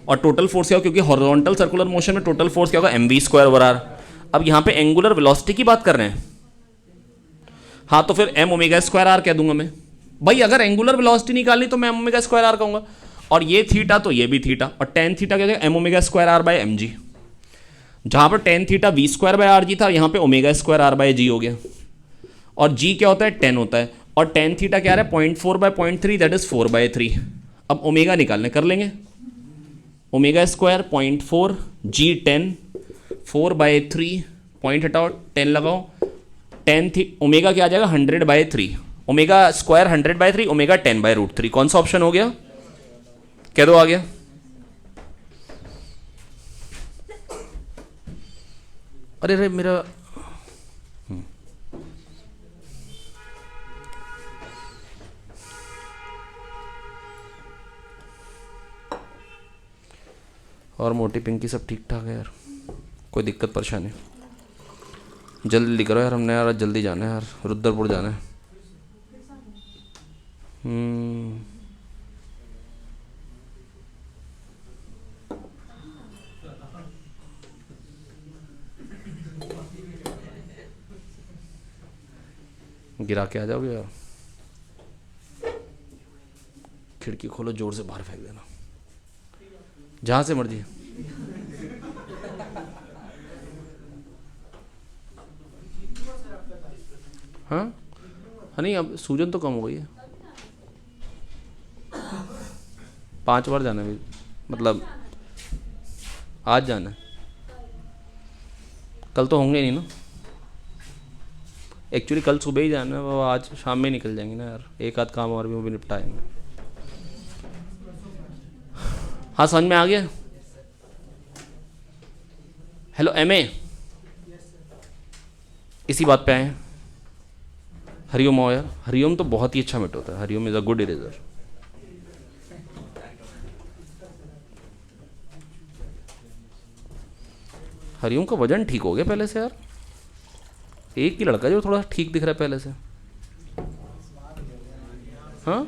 और टोटल फोर्स क्या होगा, क्योंकि हॉरिजॉन्टल सर्कुलर मोशन में टोटल फोर्स क्या होगा, M V square over R. अब यहाँ पे एंगुलर वेलोसिटी की बात कर रहे हैं। हाँ तो फिर एम ओमेगा स्क्वायर आर कह दूंगा मैं भाई। अगर एंगुलर वेलोसिटी निकालनी तो मैं एम ओमेगा स्क्वायर आर कहूंगा, और ये थीटा तो ये भी थीटा, और टेन थीटा क्या हो जाएगा M omega square R by M G, जहां पर tan theta V square by R G था, यहां पे omega square R by G हो गया, और जी क्या होता है 10 होता है, और टेन थीटा क्या है 0.4 बाय 0.3 दैट इज 4/3। अब ओमेगा निकालने कर लेंगे, ओमेगा स्क्वायर 0.4 जी 10 4/3 पॉइंट हटाओ 10 लगाओ, टेन थी ओमेगा क्या आ जाएगा 100/3, ओमेगा स्क्वायर 100/3, ओमेगा 10/√3। कौन सा ऑप्शन हो गया कह दो आ गया। अरे अरे मेरा और मोटी पिंकी सब ठीक ठाक है यार, कोई दिक्कत परेशानी? जल्दी करो यार, हमने यार जल्दी जाना है यार, रुद्रपुर जाना है। गिरा के आ जाओगे यार, खिड़की खोलो जोर से बाहर फेंक देना, जहां से मर्जी। हाँ नहीं अब सूजन तो कम हो गई है, 5 बार जाना है, मतलब आज जाना है, कल तो होंगे नहीं ना, एक्चुअली कल सुबह ही जाना है, वो आज शाम में निकल जाएंगे ना यार, एक आध काम और भी वो भी निपटाएंगे। हाँ समझ में आ गया। हेलो एम ए, इसी बात पे आए हैं। हरिओम आओ यार, हरिओम तो बहुत ही अच्छा मिट होता है, Hariom is a good eraser. Hariom का वजन ठीक हो गया पहले से यार, एक ही लड़का जो थोड़ा ठीक दिख रहा है पहले से। हाँ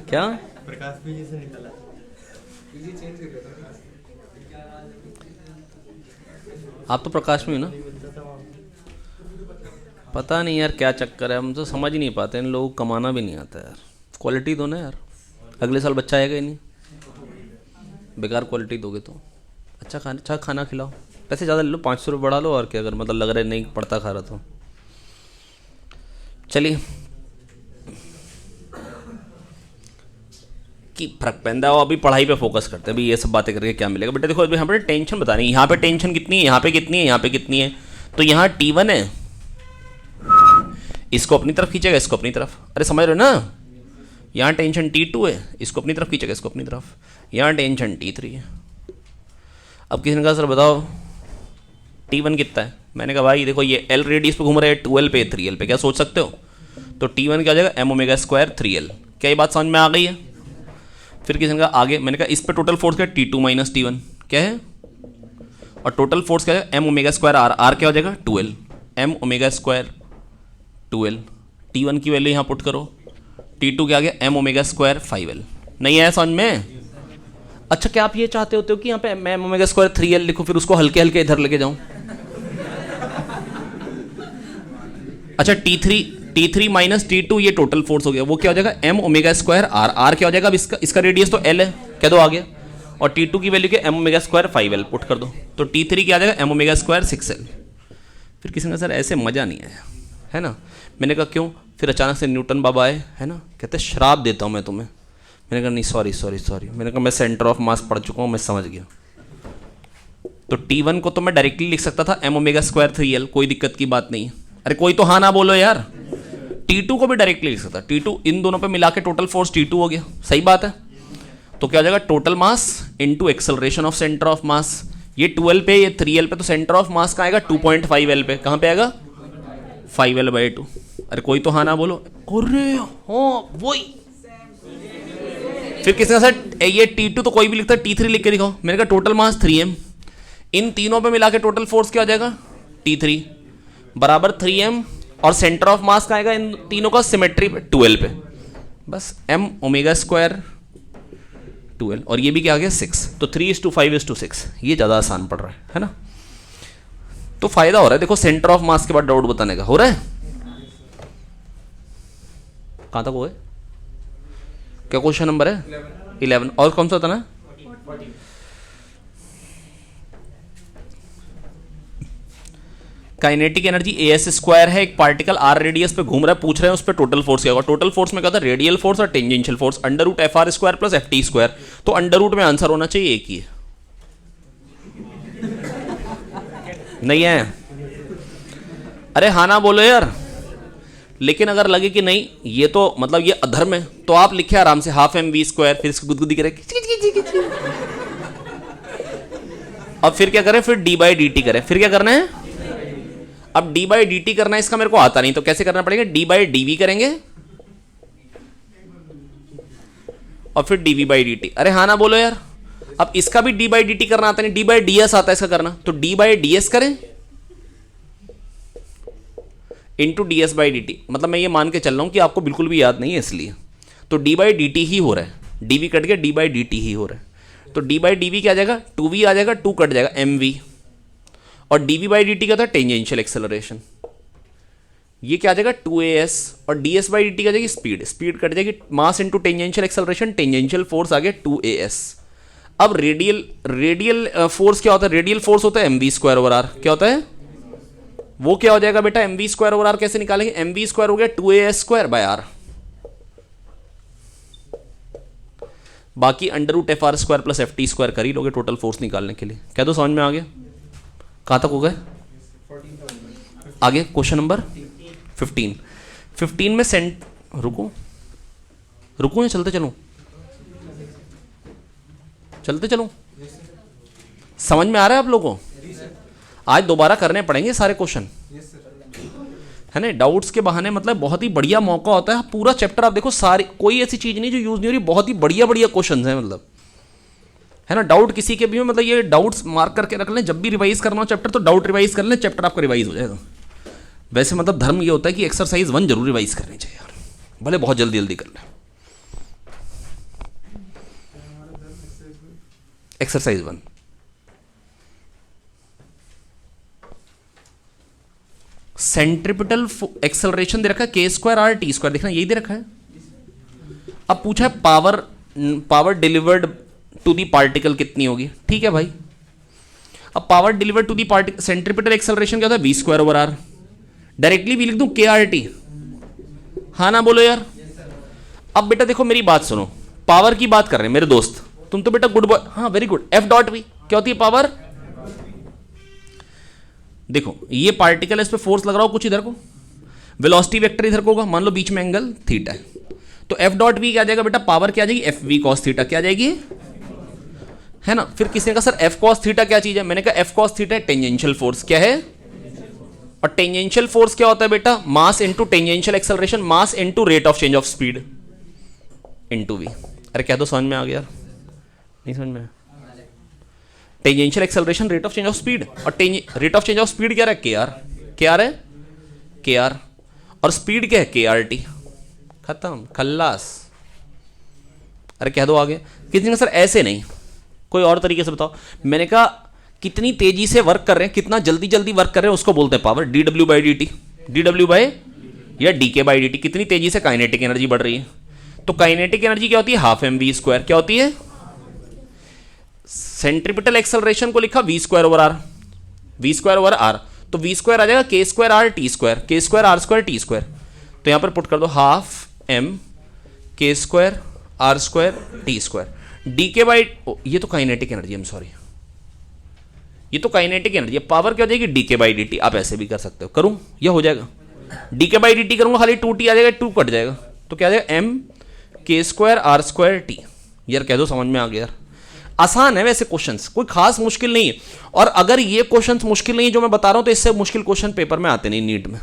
क्या प्रकाश पीजी से निकला, पीजी चेंज कर दिया था। आप तो प्रकाश में हो ना, पता नहीं यार क्या चक्कर है, हम तो समझ ही नहीं पाते, इन लोगों को कमाना भी नहीं आता यार। क्वालिटी दो ना यार, अगले साल बच्चा आएगा ही नहीं, बेकार क्वालिटी दोगे तो। अच्छा खाना खिलाओ, पैसे ज़्यादा ले लो, 500 रुपये बढ़ा लो, और क्या, अगर मतलब लग रहा है नहीं पड़ता खा रहा तो। चलिए कि फर्क पैदा हो, अभी पढ़ाई पे फोकस करते हैं, अभी ये सब बातें करके क्या मिलेगा बेटा। देखो अभी यहाँ पर टेंशन बता रही है, यहाँ पे टेंशन कितनी है, यहाँ पे कितनी है, यहाँ पे कितनी है, तो यहाँ T1 है, इसको अपनी तरफ खींचेगा, इसको अपनी तरफ, अरे समझ रहे हो ना। यहाँ टेंशन T2 है, इसको अपनी तरफ खींचेगा, इसको अपनी तरफ, यहाँ टेंशन T3 है। अब किसी ने कहा सर बताओ T1 कितना है, मैंने कहा भाई देखो ये L रेडियस पे घूम रहा है 2L पे 3L पे, क्या सोच सकते हो, तो T1 क्या हो जाएगा m ओमेगा स्क्वायर 3L। क्या ये बात समझ में आ गई है। फिर किसी ने कहा आगे, मैंने कहा इस पे टोटल फोर्स क्या T2 माइनस T1 क्या है, और टोटल फोर्स क्या है m ओमेगा स्क्वायर r क्या हो जाएगा 2L, m omega square 2L। T1 की वैल्यू यहाँ पुट करो, T2 क्या आ गया m ओमेगा स्क्वायर 5L। नहीं आया समझ में। अच्छा क्या आप ये चाहते होते हो कि यहाँ पे m ओमेगा स्क्वायर 3L लिखो, फिर उसको हल्के हल्के इधर लेके जाऊँ। अच्छा T3 माइनस T2 ये टोटल फोर्स हो गया, वो क्या हो जाएगा m ओमेगा स्क्वायर r क्या हो जाएगा, अब इसका रेडियस तो L है, कह दो आ गया, और T2 की वैल्यू क्या m omega square 5L put कर दो, तो T3 क्या आ जाएगा m ओमेगा स्क्वायर 6L। फिर किसी ने सर ऐसे मज़ा नहीं आया है ना, मैंने कहा क्यों, फिर अचानक से न्यूटन बाबा आए है ना, कहते श्राप देता हूँ मैं तुम्हें। मैंने कहा नहीं सॉरी, मैंने कहा मैं सेंटर ऑफ मास पढ़ चुका हूँ, मैं समझ गया। तो T1 को तो मैं डायरेक्टली लिख सकता था m ओमेगा स्क्वायर 3L, कोई दिक्कत की बात नहीं है। अरे कोई तो हाँ ना बोलो यार। T2 को भी डायरेक्टली लिख सकता, T2 इन दोनों पे मिला के टोटल फोर्स T2 हो गया, सही बात है। तो क्या हो जाएगा total mass into acceleration of centre of मास, ये 2L पे ये 3L पे, तो सेंटर ऑफ मास का आएगा 2.5L पे, कहाँ पे आएगा 5L/2। अरे कोई तो हाँ ना बोलो। अरे हाँ वही। फिर किसने सर ये T2 तो कोई भी लिखता है, T3 लिख के दिखाओ, मैंने कहा टोटल मास 3M, इन तीनों पे मिला के टोटल फोर्स क्या हो जाएगा T3 बराबर 3M, और सेंटर ऑफ मास का आएगा इन तीनों का सिमेट्री पे 2L पे, बस m ओमेगा स्क्वायर 12 और ये भी क्या आ गया 6, तो 3:5:6, ये ज़्यादा आसान पड़ रहा है ना। तो फायदा हो रहा है देखो सेंटर ऑफ मास के बाद डाउट बताने का, हो रहा है। कहाँ तक हो गए, क्या क्वेश्चन नंबर है 11 और कौन सा बताना है। काइनेटिक एनर्जी AS² है, एक पार्टिकल r रेडियस पे घूम रहा है, पूछ रहे हैं उस पे टोटल फोर्स क्या होगा। टोटल फोर्स में क्या था, रेडियल फोर्स और टेंजेंशियल फोर्स, √FR² + FT², तो अंडर में आंसर होना चाहिए एक ही है। नहीं है, अरे हाँ ना बोलो यार। लेकिन अगर लगे कि नहीं ये तो मतलब ये अधर्म है, तो आप लिखे आराम से 12mv², फिर इसको गुदगुदी करें अब फिर क्या करें, फिर d/dt करें, फिर क्या करना है, अब d/dt करना है, इसका मेरे को आता नहीं, तो कैसे करना पड़ेगा, d/dv करेंगे और फिर dv/dt। अरे हाँ ना बोलो यार। अब इसका भी d/dt करना आता नहीं, d/ds आता है इसका करना, तो d/ds करें इंटू ds/dt। मतलब मैं ये मान के चल रहा हूं कि आपको बिल्कुल भी याद नहीं है इसलिए, तो d/dt ही हो रहा है, dv कट गया, d/dt ही हो रहा है। तो d/dv क्या आ जाएगा, 2v आ जाएगा, 2 कट जाएगा mv, और dv/dt क्या था, टेंजेंशियल एक्सेलरेशन, ये क्या आ जाएगा 2as, और ds/dt क्या आ जाएगी स्पीड, स्पीड कट जाएगी, mass into tangential acceleration, tangential force आ गया 2as। अब रेडियल फोर्स क्या होता है, रेडियल फोर्स होता है mv²/r, क्या होता है वो क्या हो जाएगा बेटा, mv²/r कैसे निकालेंगे, mv² हो गया 2as²/r, बाकी √FR² + FT² कर ही लोगे टोटल फोर्स निकालने के लिए। क्या तो समझ में आ गया, कहाँ तक हो गए, आगे क्वेश्चन नंबर 15 में रुको या चलते चलूं, समझ में आ रहा है आप लोगों को। आज दोबारा करने पड़ेंगे सारे क्वेश्चन, है ना। डाउट्स के बहाने मतलब बहुत ही बढ़िया मौका होता है, पूरा चैप्टर आप देखो, सारी कोई ऐसी चीज नहीं जो यूज नहीं हो रही, बहुत ही बढ़िया क्वेश्चन है मतलब, है ना। डाउट किसी के भी हो, मतलब ये डाउट्स मार्क करके रख लें, जब भी रिवाइज करना हो चैप्टर तो डाउट रिवाइज कर लें, चैप्टर आपका रिवाइज हो जाएगा। वैसे मतलब धर्म ये होता है कि एक्सरसाइज 1 जरूर रिवाइज करनी चाहिए यार, भले बहुत जल्दी कर लें। एक्सरसाइज 1 सेंट्रिपिटल एक्सेलरेशन दे रखा है k² t², देखना यही दे रखा है। अब पूछा है power delivered to the particle कितनी होगी, ठीक है भाई। अब power delivered to the particle, centripetal acceleration क्या होता है v²/r, डायरेक्टली भी लिख दूं kRt, हाँ ना बोलो यार। अब बेटा देखो मेरी बात सुनो, पावर की बात कर रहे हैं मेरे दोस्त, तुम तो बेटा गुड बॉय, हाँ वेरी गुड। F.v क्या होती है पावर, देखो ये पार्टिकल है, इस पे फोर्स लग रहा हो कुछ इधर को, वेलोसिटी वेक्टर इधर को होगा, मान लो बीच में एंगल थीटा है, तो F.v क्या आ जाएगा बेटा, पावर क्या आ जाएगी FV cos थीटा, क्या आ जाएगी, है ना। फिर किसी ने कहा सर F cos थीटा क्या चीज है, मैंने कहा F cos theta tangential force, क्या है, और टेंजेंशियल फोर्स क्या होता है बेटा, मास into tangential acceleration, mass into rate of change of speed into v। अरे क्या तो समझ में आ गया, नहीं समझ में, tangential acceleration rate of change of speed, और rate of change of speed क्या है kr है kr, और स्पीड क्या है kRt, खत्म खल्लास। अरे कह दो आगे। किसी ने सर ऐसे नहीं, कोई और तरीके से बताओ, मैंने कहा कितनी तेजी से वर्क कर रहे हैं, कितना जल्दी वर्क कर रहे हैं, उसको बोलते हैं पावर, dw/dt, या dk/dt, कितनी तेजी से काइनेटिक एनर्जी बढ़ रही है। तो काइनेटिक एनर्जी क्या होती है, 12mv², क्या होती है, सेंट्रिपिटल एक्सेलरेशन को लिखा v²/r, v²/r, तो v² आ जाएगा k² t², k² r² t², तो यहां पर पुट कर दो 12m k² r² t², dk/, ये तो काइनेटिक एनर्जी, सॉरी ये तो काइनेटिक एनर्जी है, पावर क्या हो जाएगी dk/dt, आप ऐसे भी कर सकते हो, करूं यह हो जाएगा, dk/dt करूंगा खाली 2t आ जाएगा, 2 कट जाएगा, तो क्या आ जाएगा m k² r² t। यार कह दो समझ में आ गया यार, आसान है वैसे क्वेश्चंस, कोई खास मुश्किल नहीं है। और अगर ये क्वेश्चंस मुश्किल नहीं है जो मैं बता रहा हूं, तो इससे मुश्किल क्वेश्चन पेपर में आते नहीं नीट में।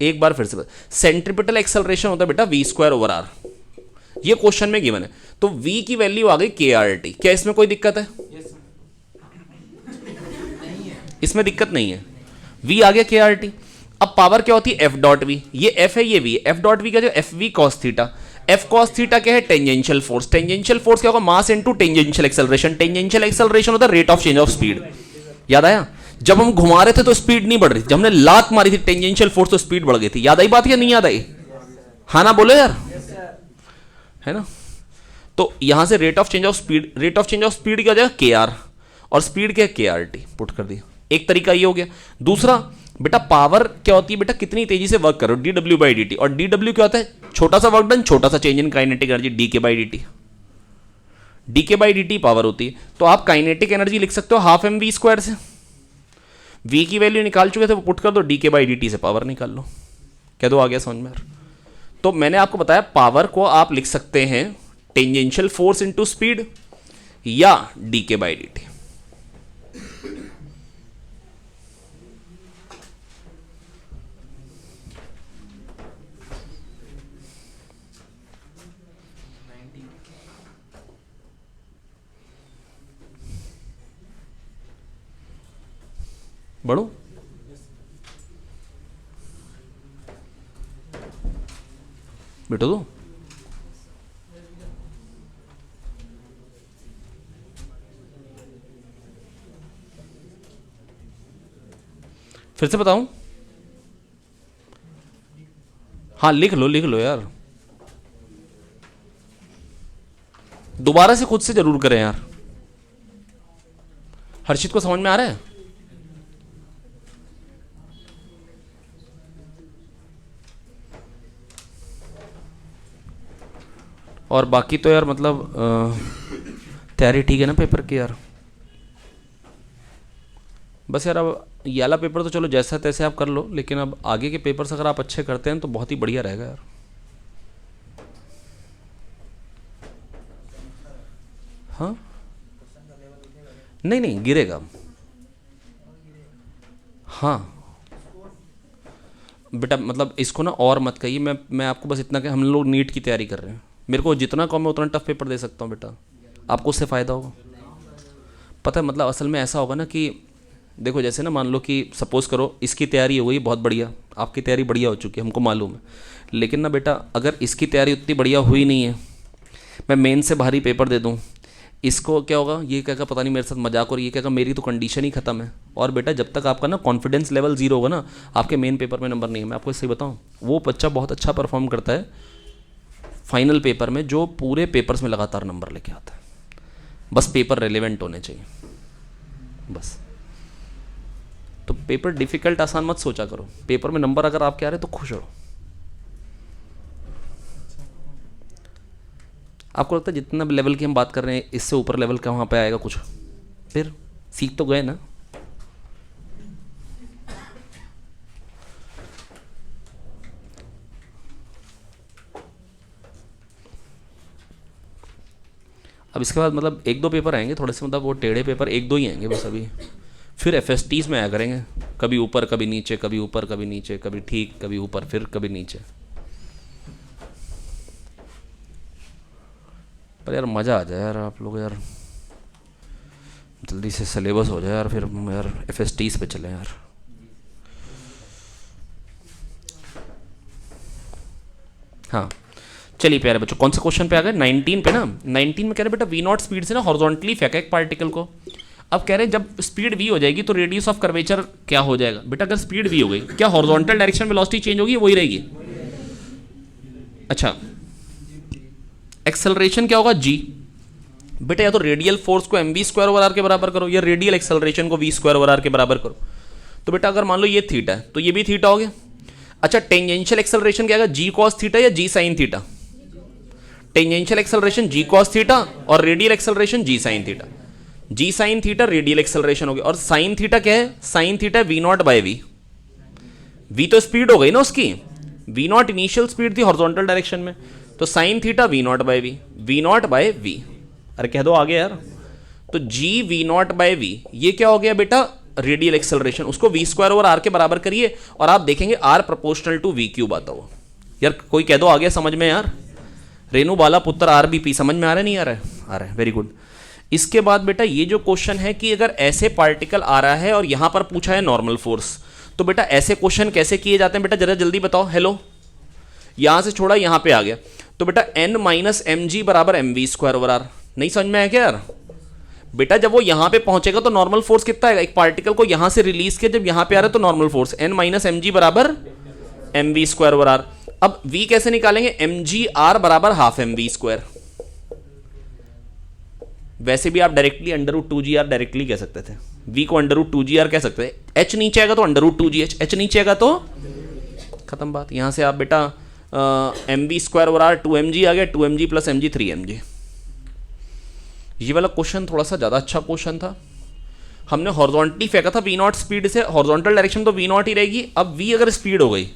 एक बार फिर से सेंट्रिपिटल एक्सेलरेशन होता है बेटा v²/r, ये क्वेश्चन में गिवन है, तो v की वैल्यू आ गई kRt, क्या इसमें कोई दिक्कत है, इसमें दिक्कत नहीं है, v आ गया kRt। अब पावर क्या होती है F.v, ये F है ये v, F.v क्या है FV cos theta, F cos theta क्या है? Tangential force. टेंजेंशियल फोर्स क्या होगा? Mass into tangential acceleration. Tangential acceleration होता है rate of change of speed. याद आया? जब हम घुमा रहे थे तो स्पीड नहीं बढ़ रही थी, जब हमने लात मारी थी टेंजेंशियल फोर्स तो स्पीड बढ़ गई थी। याद आई बात या नहीं याद आई? हाँ ना बोलो यार, है ना? तो यहां से rate of change of speed, rate of change of speed क्या हो जाएगा? के आर, और स्पीड क्या है? के आर टी। पुट कर दिया। एक तरीका ये हो गया। दूसरा बेटा पावर क्या होती है बेटा? कितनी तेजी से वर्क करो, D W by D T. और डी डब्ल्यू क्या होता है? छोटा सा वर्क डन, छोटा सा change in kinetic energy, D के बाई डी टी। डी के बाई डी टी पावर होती है। तो आप काइनेटिक एनर्जी लिख सकते हो हाफ एम वी स्क्वायर से। वी की वैल्यू निकाल चुके थे, वो पुट कर दो, डी के बाई डी टी से पावर निकाल लो। कह दो आ गया समझ में? तो मैंने आपको बताया पावर को आप लिख सकते हैं टेंजेंशियल फोर्स इनटू स्पीड या डी के बाई डी टी। बढ़ो बेटो दो। फिर से बताऊं? हाँ लिख लो यार, दोबारा से खुद से जरूर करें यार। हर्षित को समझ में आ रहा है? और बाकी तो यार मतलब तैयारी ठीक है ना पेपर की यार? बस यार अब ये वाला पेपर तो चलो जैसा तैसे आप कर लो, लेकिन अब आगे के पेपर्स अगर आप अच्छे करते हैं तो बहुत ही बढ़िया रहेगा यार। हाँ नहीं गिरेगा। हाँ बेटा मतलब इसको ना और मत कहिए, मैं आपको बस इतना कि हम लोग नीट की तैयारी कर रहे हैं, मेरे को जितना कम है उतना टफ पेपर दे सकता हूँ बेटा, आपको उससे फ़ायदा होगा। पता है मतलब असल में ऐसा होगा ना कि देखो जैसे ना मान लो कि सपोज़ करो इसकी तैयारी हो गई बहुत बढ़िया, आपकी तैयारी बढ़िया हो चुकी है हमको मालूम है, लेकिन ना बेटा अगर इसकी तैयारी उतनी बढ़िया हुई नहीं है, मैं मेन से भारी पेपर दे दूँ, इसको क्या होगा? ये कहेगा पता नहीं मेरे साथ मजाक, और ये कहेगा मेरी तो कंडीशन ही खत्म है। और बेटा जब तक आपका ना कॉन्फिडेंस लेवल जीरो होगा ना, आपके मेन पेपर में नंबर नहीं है। मैं आपको सही बताऊँ, वो बच्चा बहुत अच्छा परफॉर्म करता है फाइनल पेपर में जो पूरे पेपर्स में लगातार नंबर लेके आता है। बस पेपर रेलेवेंट होने चाहिए बस। तो पेपर डिफिकल्ट आसान मत सोचा करो, पेपर में नंबर अगर आपके आ रहे तो खुश हो। आपको लगता है जितना लेवल की हम बात कर रहे हैं इससे ऊपर लेवल का वहाँ पे आएगा कुछ? फिर सीख तो गए ना। अब इसके बाद मतलब एक दो पेपर आएंगे थोड़े से, मतलब वो टेढ़े पेपर एक दो ही आएंगे बस अभी। फिर एफएसटीज में आया करेंगे, कभी ऊपर कभी नीचे, कभी ऊपर कभी नीचे, कभी ठीक कभी ऊपर फिर कभी नीचे। पर यार मज़ा आ जाए यार, आप लोग यार जल्दी से सिलेबस हो जाए यार, फिर यार एफएसटीज पे चलें यार। हाँ चलिए प्यारे बच्चों, कौन से क्वेश्चन पे आ गए? 19 पे ना। 19 में कह रहे बेटा वी नॉट स्पीड से ना हॉरिजॉन्टली फेंका एक पार्टिकल को। अब कह रहे जब स्पीड v हो जाएगी तो रेडियस ऑफ कर्वेचर क्या हो जाएगा? बेटा अगर स्पीड v हो गई, क्या हॉरिजॉन्टल डायरेक्शन वेलोसिटी चेंज होगी? वही रहेगी। अच्छा एक्सेलरेशन क्या होगा? g। बेटा या तो रेडियल फोर्स को mv स्क्वायर ओवर आर के बराबर करो, या रेडियल एक्सेलरेशन को v स्क्वायर ओवर आर के बराबर करो। तो बेटा अगर मान लो ये थीटा है तो ये भी थीटा हो गया। अच्छा टेंजेंशियल एक्सेलरेशन क्या है? g cos थीटा या g sin theta? Tangential acceleration g cos theta और radial acceleration g sin theta. g sin theta radial acceleration हो गया, और sin थीटा क्या है? sin theta v not by v। v तो स्पीड हो गई ना उसकी, v नॉट इनिशियल स्पीड थी हॉरिजॉन्टल डायरेक्शन में, तो sin theta v not by v, v not by v। अरे कह दो आगे यार। तो g v not by v ये क्या हो गया बेटा? Radial acceleration. उसको v स्क्वायर ओवर r के बराबर करिए और आप देखेंगे r proportional to v cube आता हुआ। यार कोई कह दो आ गया समझ में यार? रेणु बाला पुत्र RBP समझ में आ रहा है? नहीं आ रहा है? आ रहा है, वेरी गुड। इसके बाद बेटा ये जो क्वेश्चन है कि अगर ऐसे पार्टिकल आ रहा है और यहां पर पूछा है नॉर्मल फोर्स, तो बेटा ऐसे क्वेश्चन कैसे किए जाते हैं बेटा? जरा जल्दी बताओ। हेलो, यहां से छोड़ा यहां पे आ गया, तो बेटा n माइनस एम जी बराबर M V square over R. नहीं समझ में आया क्या यार? बेटा जब वो यहां पे पहुंचेगा तो नॉर्मल फोर्स कितना आएगा? एक पार्टिकल को यहां से रिलीज किया, जब यहां पे आ रहा है तो normal force n minus M G बराबर M V square over R. अब v कैसे निकालेंगे? एम जी आर बराबर हाफ एम वी स्क्वायर। वैसे भी आप directly under root two G R directly कह सकते थे, v को under root two G R कह सकते थे। h नीचे आएगा तो under root two G H, h नीचे आएगा तो खत्म बात। यहां से आप बेटा M V square over R two M G आ गया, two M G plus M G three M G. ये वाला क्वेश्चन थोड़ा सा ज़्यादा अच्छा क्वेश्चन था। हमने हॉरिजॉन्टली फेंका था वी नॉट स्पीड से, हॉरिजॉन्टल डायरेक्शन तो वी नॉट ही रहेगी। अब v अगर स्पीड हो गई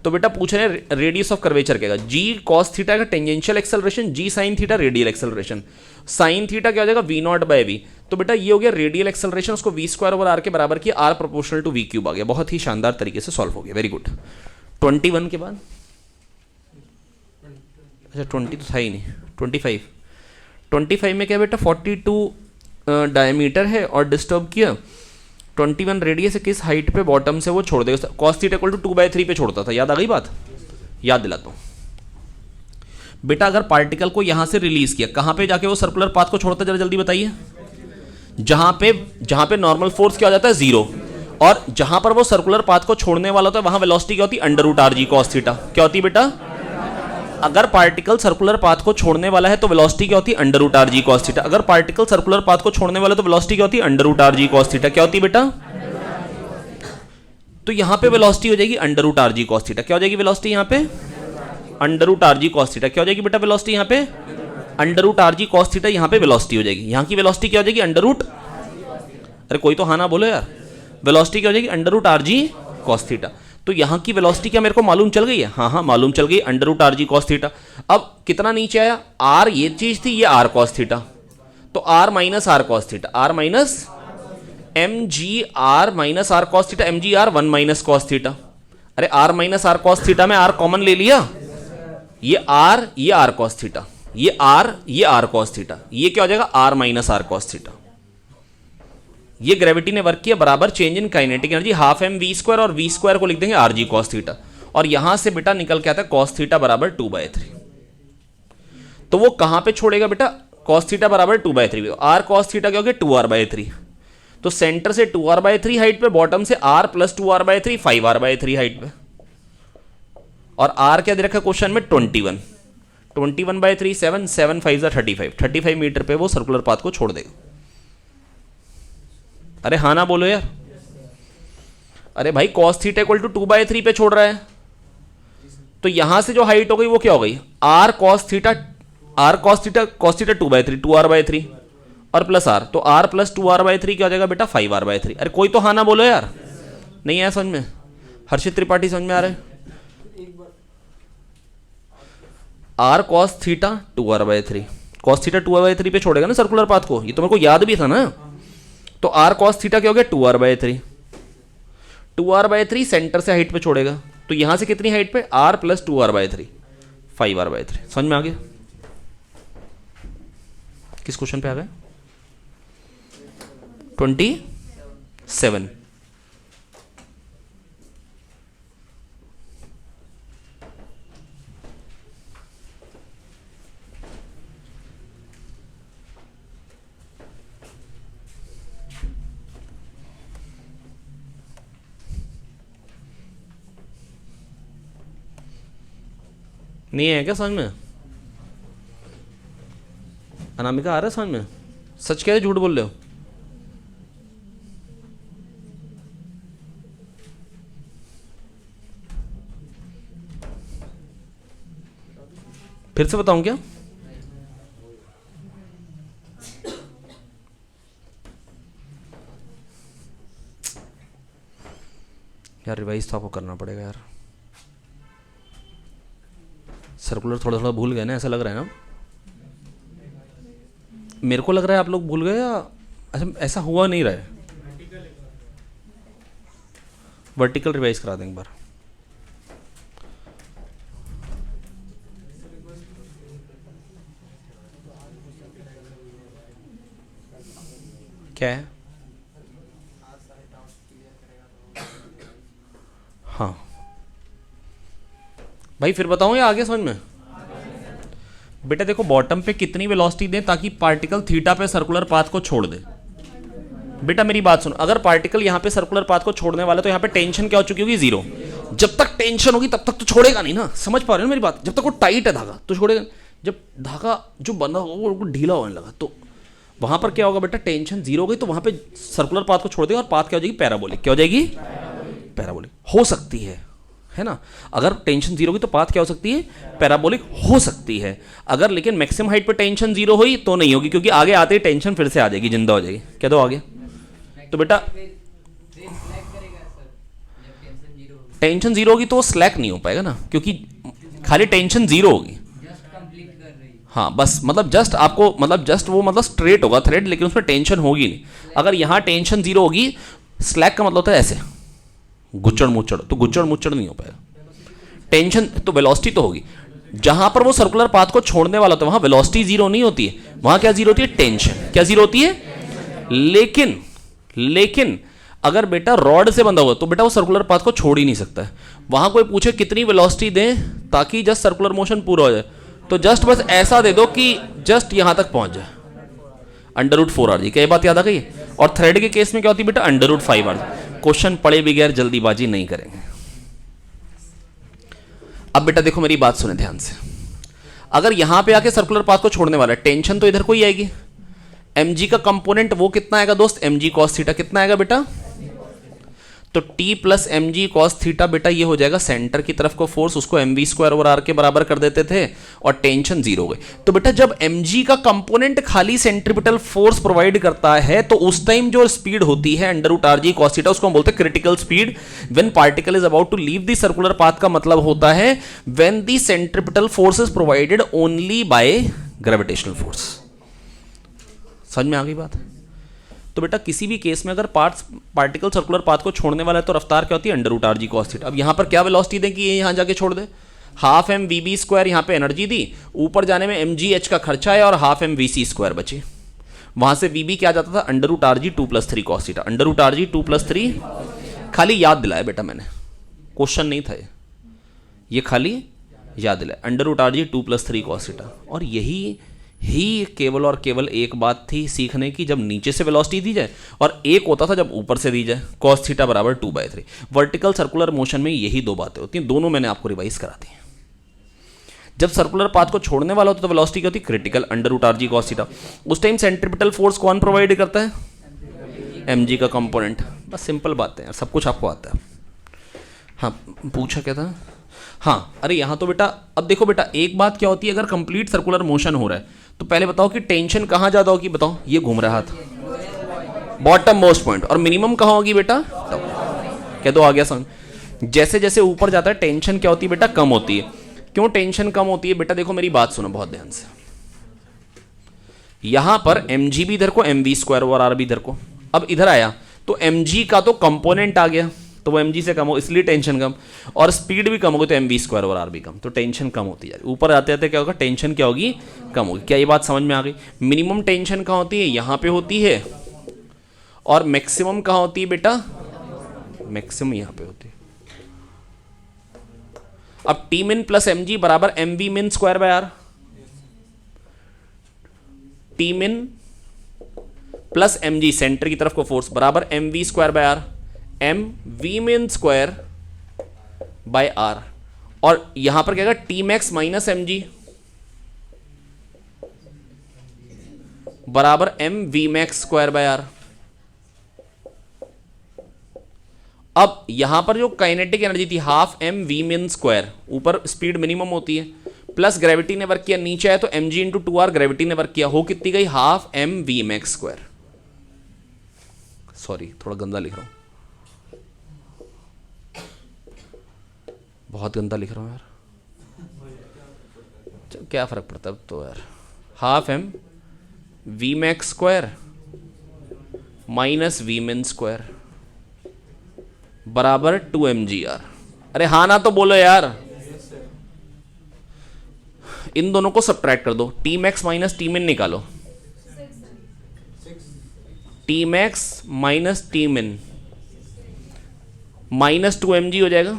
तो बेटा पूछ रहे हैं रेडियस ऑफ कर्वेचर क्या? g cos थीटा का tangential acceleration, g sin theta radial acceleration. sin theta क्या हो जाएगा? v not by v। तो बेटा ये हो गया रेडियल एक्सेलरेशन, उसको v स्क्वायर ओवर r के बराबर किया, r proportional to v cube आ गया। बहुत ही शानदार तरीके से सॉल्व हो गया, वेरी गुड। 21 के बाद, अच्छा 20 तो था ही नहीं, 25। 25 में क्या बेटा 42 डायमीटर है और डिस्टर्ब किया, 21 रेडियस है, किस हाइट पे बॉटम से वो छोड़ देगा? कॉस थीटा इक्वल टू 2/3 पे छोड़ता था, याद आ गई बात? याद दिलाता हूँ बेटा, अगर पार्टिकल को यहां से रिलीज किया, कहां पे जाके वो सर्कुलर पाथ को छोड़ता है? जरा जल्दी बताइए। जहां पे नॉर्मल फोर्स क्या हो जाता है? जीरो। और जहां पर वो सर्कुलर पाथ को छोड़ने वाला होता है वहां वेलोसिटी क्या होती है? Under root R G cos theta. क्या होती है बेटा? अगर पार्टिकल सर्कुलर पाथ को छोड़ने वाला है तो वेलोसिटी क्या होती है? Under root R G cos theta. अगर पार्टिकल सर्कुलर पाथ को छोड़ने वाला है तो वेलोसिटी क्या होती है? Under root R G cos theta. क्या होती है बेटा? तो यहां पे वेलोसिटी हो जाएगी under root R G cos theta. क्या हो जाएगी वेलोसिटी यहां पे? Under root R G cos theta. क्या हो जाएगी बेटा वेलोसिटी यहां पे? Under root R G cos theta. यहां पे वेलोसिटी हो जाएगी, यहां की वेलोसिटी क्या हो जाएगी? अंडर रूट, अरे कोई तो हाँ ना बोलो यार, वेलोसिटी क्या हो जाएगी? Under root R G cos theta. तो यहां की वेलोसिटी क्या मेरे को मालूम चल गई है? हाँ हाँ मालूम चल गई, under root R G cos theta. अब कितना नीचे आया? आर ये चीज थी, ये आर कॉस थीटा, तो R minus R cos theta, R minus M G R minus R cos theta, M G R 1 minus cos theta. अरे R minus R cos theta में आर कॉमन ले लिया, ये आर कॉस थीटा, ये आर कॉस थीटा, ये क्या हो जाएगा? R minus R cos theta. ये ग्रेविटी ने वर्क किया, बराबर change in kinetic energy half M V square, और वी स्क्वायर को लिख देंगे आर जी कॉस थीटा, और यहां से बेटा निकल के आता है कॉस थीटा बराबर 2/3। तो वो कहां पे छोड़ेगा बेटा? कॉस थीटा बराबर 2/3, आर कॉस थीटा क्या हो गया? 2r/3। तो सेंटर से 2r/3 हाइट पे, बॉटम से r plus 2r/3 5r/3 height पे, और r क्या दे रखा है क्वेश्चन में? 21। 21/3 7, 7 5 35, 35 मीटर पे वो सर्कुलर पाथ को छोड़ देगा। अरे हाँ ना बोलो यार। अरे भाई कॉस थीटा इक्वल टू 2/3 पे छोड़ रहा है, तो यहां से जो हाइट हो गई वो क्या हो गई? r cos थीटा 2/3, 2r/3 और प्लस r, तो r प्लस 2r/3 क्या हो जाएगा बेटा? 5r/3। अरे कोई तो हाँ ना बोलो यार। नहीं आया समझ में? हर्षित त्रिपाठी समझ में आ रहा है? r cos theta 2r/3, cos theta 2r/3 पे छोड़ेगा ना सर्कुलर पाथ को, ये तो मेरे को याद भी था ना। तो r cos थीटा क्या हो गया? 2r/3, 2r/3 सेंटर से हाइट पे छोड़ेगा, तो यहां से कितनी हाइट पे? r plus 2r/3 5r/3। समझ में आ गया? किस क्वेश्चन पे आ गए? 27। नहीं है क्या समझ में? अनामिका आ रहा है समझ में? सच कह रहे झूठ बोल रहे हो? फिर से बताऊं क्या? यार रिवाइज तो आपको करना पड़ेगा यार। सर्कुलर थोड़ा थोड़ा भूल गए ना, ऐसा लग रहा है ना? मेरे को लग रहा है आप लोग भूल गए, या अच्छा ऐसा हुआ नहीं रहा है? वर्टिकल रिवाइज करा दें एक बार। क्या है? हाँ भाई फिर बताऊं या आगे समझ में? बेटा देखो बॉटम पे कितनी वेलोसिटी दें ताकि पार्टिकल थीटा पे सर्कुलर पाथ को छोड़ दे। बेटा मेरी बात सुनो, अगर पार्टिकल यहाँ पे सर्कुलर पाथ को छोड़ने वाला तो यहाँ पे टेंशन क्या हो चुकी होगी, जीरो। जब तक टेंशन होगी तब तक तो छोड़ेगा नहीं ना, समझ पा रहे हो मेरी बात? जब तक वो टाइट है धागा तो छोड़ेगा। जब धागा जो बंधा होगा वो ढीला होने लगा तो वहां पर क्या होगा बेटा, टेंशन जीरो हो गई तो वहां पे सर्कुलर पाथ को छोड़ देगा और पाथ क्या हो जाएगी, पैराबोलिक। क्या हो जाएगी, पैराबोलिक हो सकती है ना। अगर टेंशन जीरो होगी तो पाथ क्या हो सकती है, पैराबोलिक हो सकती है। अगर लेकिन मैक्सिमम हाइट पे टेंशन जीरो हुई तो नहीं होगी, क्योंकि आगे आते ही टेंशन फिर से आ जाएगी, जिंदा हो जाएगी। क्या दो आगे तो बेटा टेंशन जीरो होगी तो वो स्लैक नहीं हो पाएगा ना, क्योंकि खाली टेंशन जीरो होगी। हाँ बस मतलब जस्ट आपको मतलब जस्ट वो मतलब स्ट्रेट होगा थ्रेड, लेकिन उसमें टेंशन होगी नहीं। अगर यहाँ टेंशन जीरो होगी, स्लैक का मतलब होता है ऐसे गुच्चड़ मुच्चड़, तो गुच्चड़ मुच्चड़ नहीं हो पाएगा। टेंशन तो वेलोसिटी तो होगी। जहां पर वो सर्कुलर पाथ को छोड़ने वाला तो वहां वेलोसिटी जीरो नहीं होती है, वहां क्या जीरो होती है, टेंशन। क्या जीरो होती है? लेकिन अगर बेटा रॉड से बंधा हुआ तो बेटा वो सर्कुलर पाथ को छोड़ ही नहीं सकता है। वहां कोई पूछे कितनी वेलोसिटी दें ताकि जस्ट सर्कुलर मोशन पूरा हो जाए, तो जस्ट बस ऐसा दे दो कि जस्ट यहां तक पहुंच जाए, √4r। क्या ये बात याद आ गई? और थ्रेड के केस में क्या होती है बेटा, √5r। क्वेश्चन पढ़े बगैर जल्दीबाजी नहीं करेंगे। अब बेटा देखो मेरी बात सुने ध्यान से, अगर यहां पे आके सर्कुलर पाथ को छोड़ने वाला है, टेंशन तो इधर को ही आएगी। mg का कंपोनेंट वो कितना आएगा दोस्त, mg cos थीटा कितना आएगा बेटा, तो T plus M G cos theta बेटा ये हो जाएगा सेंटर की तरफ को फोर्स, उसको mv स्क्वायर ओवर r के बराबर कर देते थे और टेंशन जीरो हो गई। तो बेटा जब mg का कंपोनेंट खाली सेंट्रीपिटल फोर्स प्रोवाइड करता है तो उस टाइम जो स्पीड होती है √rg cos थीटा, उसको हम बोलते हैं critical speed when particle is about to leave the circular path. का मतलब होता है when the centripetal force is provided only by gravitational force. समझ में आ गई बात? तो बेटा किसी भी केस में अगर पार्टिकल सर्कुलर पाथ को छोड़ने वाला है तो रफ्तार क्या होती है, √rg cos थीटा। अब यहां पर क्या वेलोसिटी दें कि ये यहां जाके छोड़ दे, half M V B square यहां पे एनर्जी दी, ऊपर जाने में एम जी एच का खर्चा है और half M V C square बची। वहां से वी बी क्या जाता था, √rg 2+3 cos थीटा। √rg 2+3 खाली याद दिलाया बेटा मैंने, क्वेश्चन नहीं था ये खाली याद दिलाया। √rg 2+3 cos theta. और यही ही केवल और केवल एक बात थी सीखने की, जब नीचे से वेलोसिटी दी जाए, और एक होता था जब ऊपर से दी जाए, cos थीटा बराबर 2/3। वर्टिकल सर्कुलर मोशन में यही दो बातें होती हैं, दोनों मैंने आपको रिवाइज करा दी हैं। जब सर्कुलर पाथ को छोड़ने वाला होता तो वेलोसिटी क्या होती, क्रिटिकल, √rg cos थीटा। उस टाइम सेंट्रीपिटल फोर्स कौन प्रोवाइड करता है, mg का कंपोनेंट। बस सिंपल बात है, सब कुछ आपको आता है। हाँ पूछा क्या था, हाँ अरे यहाँ तो बेटा अब देखो बेटा एक बात क्या होती है, अगर कंप्लीट सर्कुलर मोशन हो रहा है तो पहले बताओ कि टेंशन कहाँ ज़्यादा होगी, बताओ ये घूम रहा था बॉटम मोस्ट पॉइंट, और मिनिमम कहाँ होगी बेटा, क्या तो आ गया समझ। जैसे जैसे ऊपर जाता है टेंशन क्या होती है बेटा, कम होती है। क्यों टेंशन कम होती है बेटा, देखो मेरी बात सुनो बहुत ध्यान से। यहां पर mg भी इधर को, mv स्क्वायर ओवर r भी इधर को। अब इधर आया तो mg का तो कंपोनेंट आ गया, तो वो mg से कम हो इसलिए टेंशन कम, और स्पीड भी कम होगी तो mv स्क्वायर और r भी कम, तो टेंशन कम होती जाएगी। ऊपर आते आते क्या होगा, टेंशन क्या होगी, कम होगी। क्या ये बात समझ में आ गई? मिनिमम टेंशन कहाँ होती है, यहाँ पे होती है, और मैक्सिमम कहाँ होती है बेटा, मैक्सिमम यहाँ पे होती है। अब T min plus M G बराबर M V min square by R, T min plus M G centre की तरफ को फोर्स बराबर M V square by R, M V min square by R, और यहां पर क्या होगा, T max minus M G बराबर M V max square by R. अब यहां पर जो काइनेटिक एनर्जी थी half M V min square, ऊपर स्पीड मिनिमम होती है, प्लस ग्रेविटी ने वर्क किया, नीचे आया तो M G into 2r gravity ने वर्क किया, हो कितनी गई, half M V max square. Sorry थोड़ा गंदा लिख रहा हूं, बहुत गंदा लिख रहा हूं यार, चल क्या फर्क पड़ता है अब तो यार। Half M V max square minus V min square बराबर 2mgr। अरे हाँ ना तो बोलो यार, इन दोनों को सब्ट्रैक्ट कर दो, टी मैक्स माइनस टी मिन निकालो, टी मैक्स माइनस टी मिन माइनस 2mg हो जाएगा।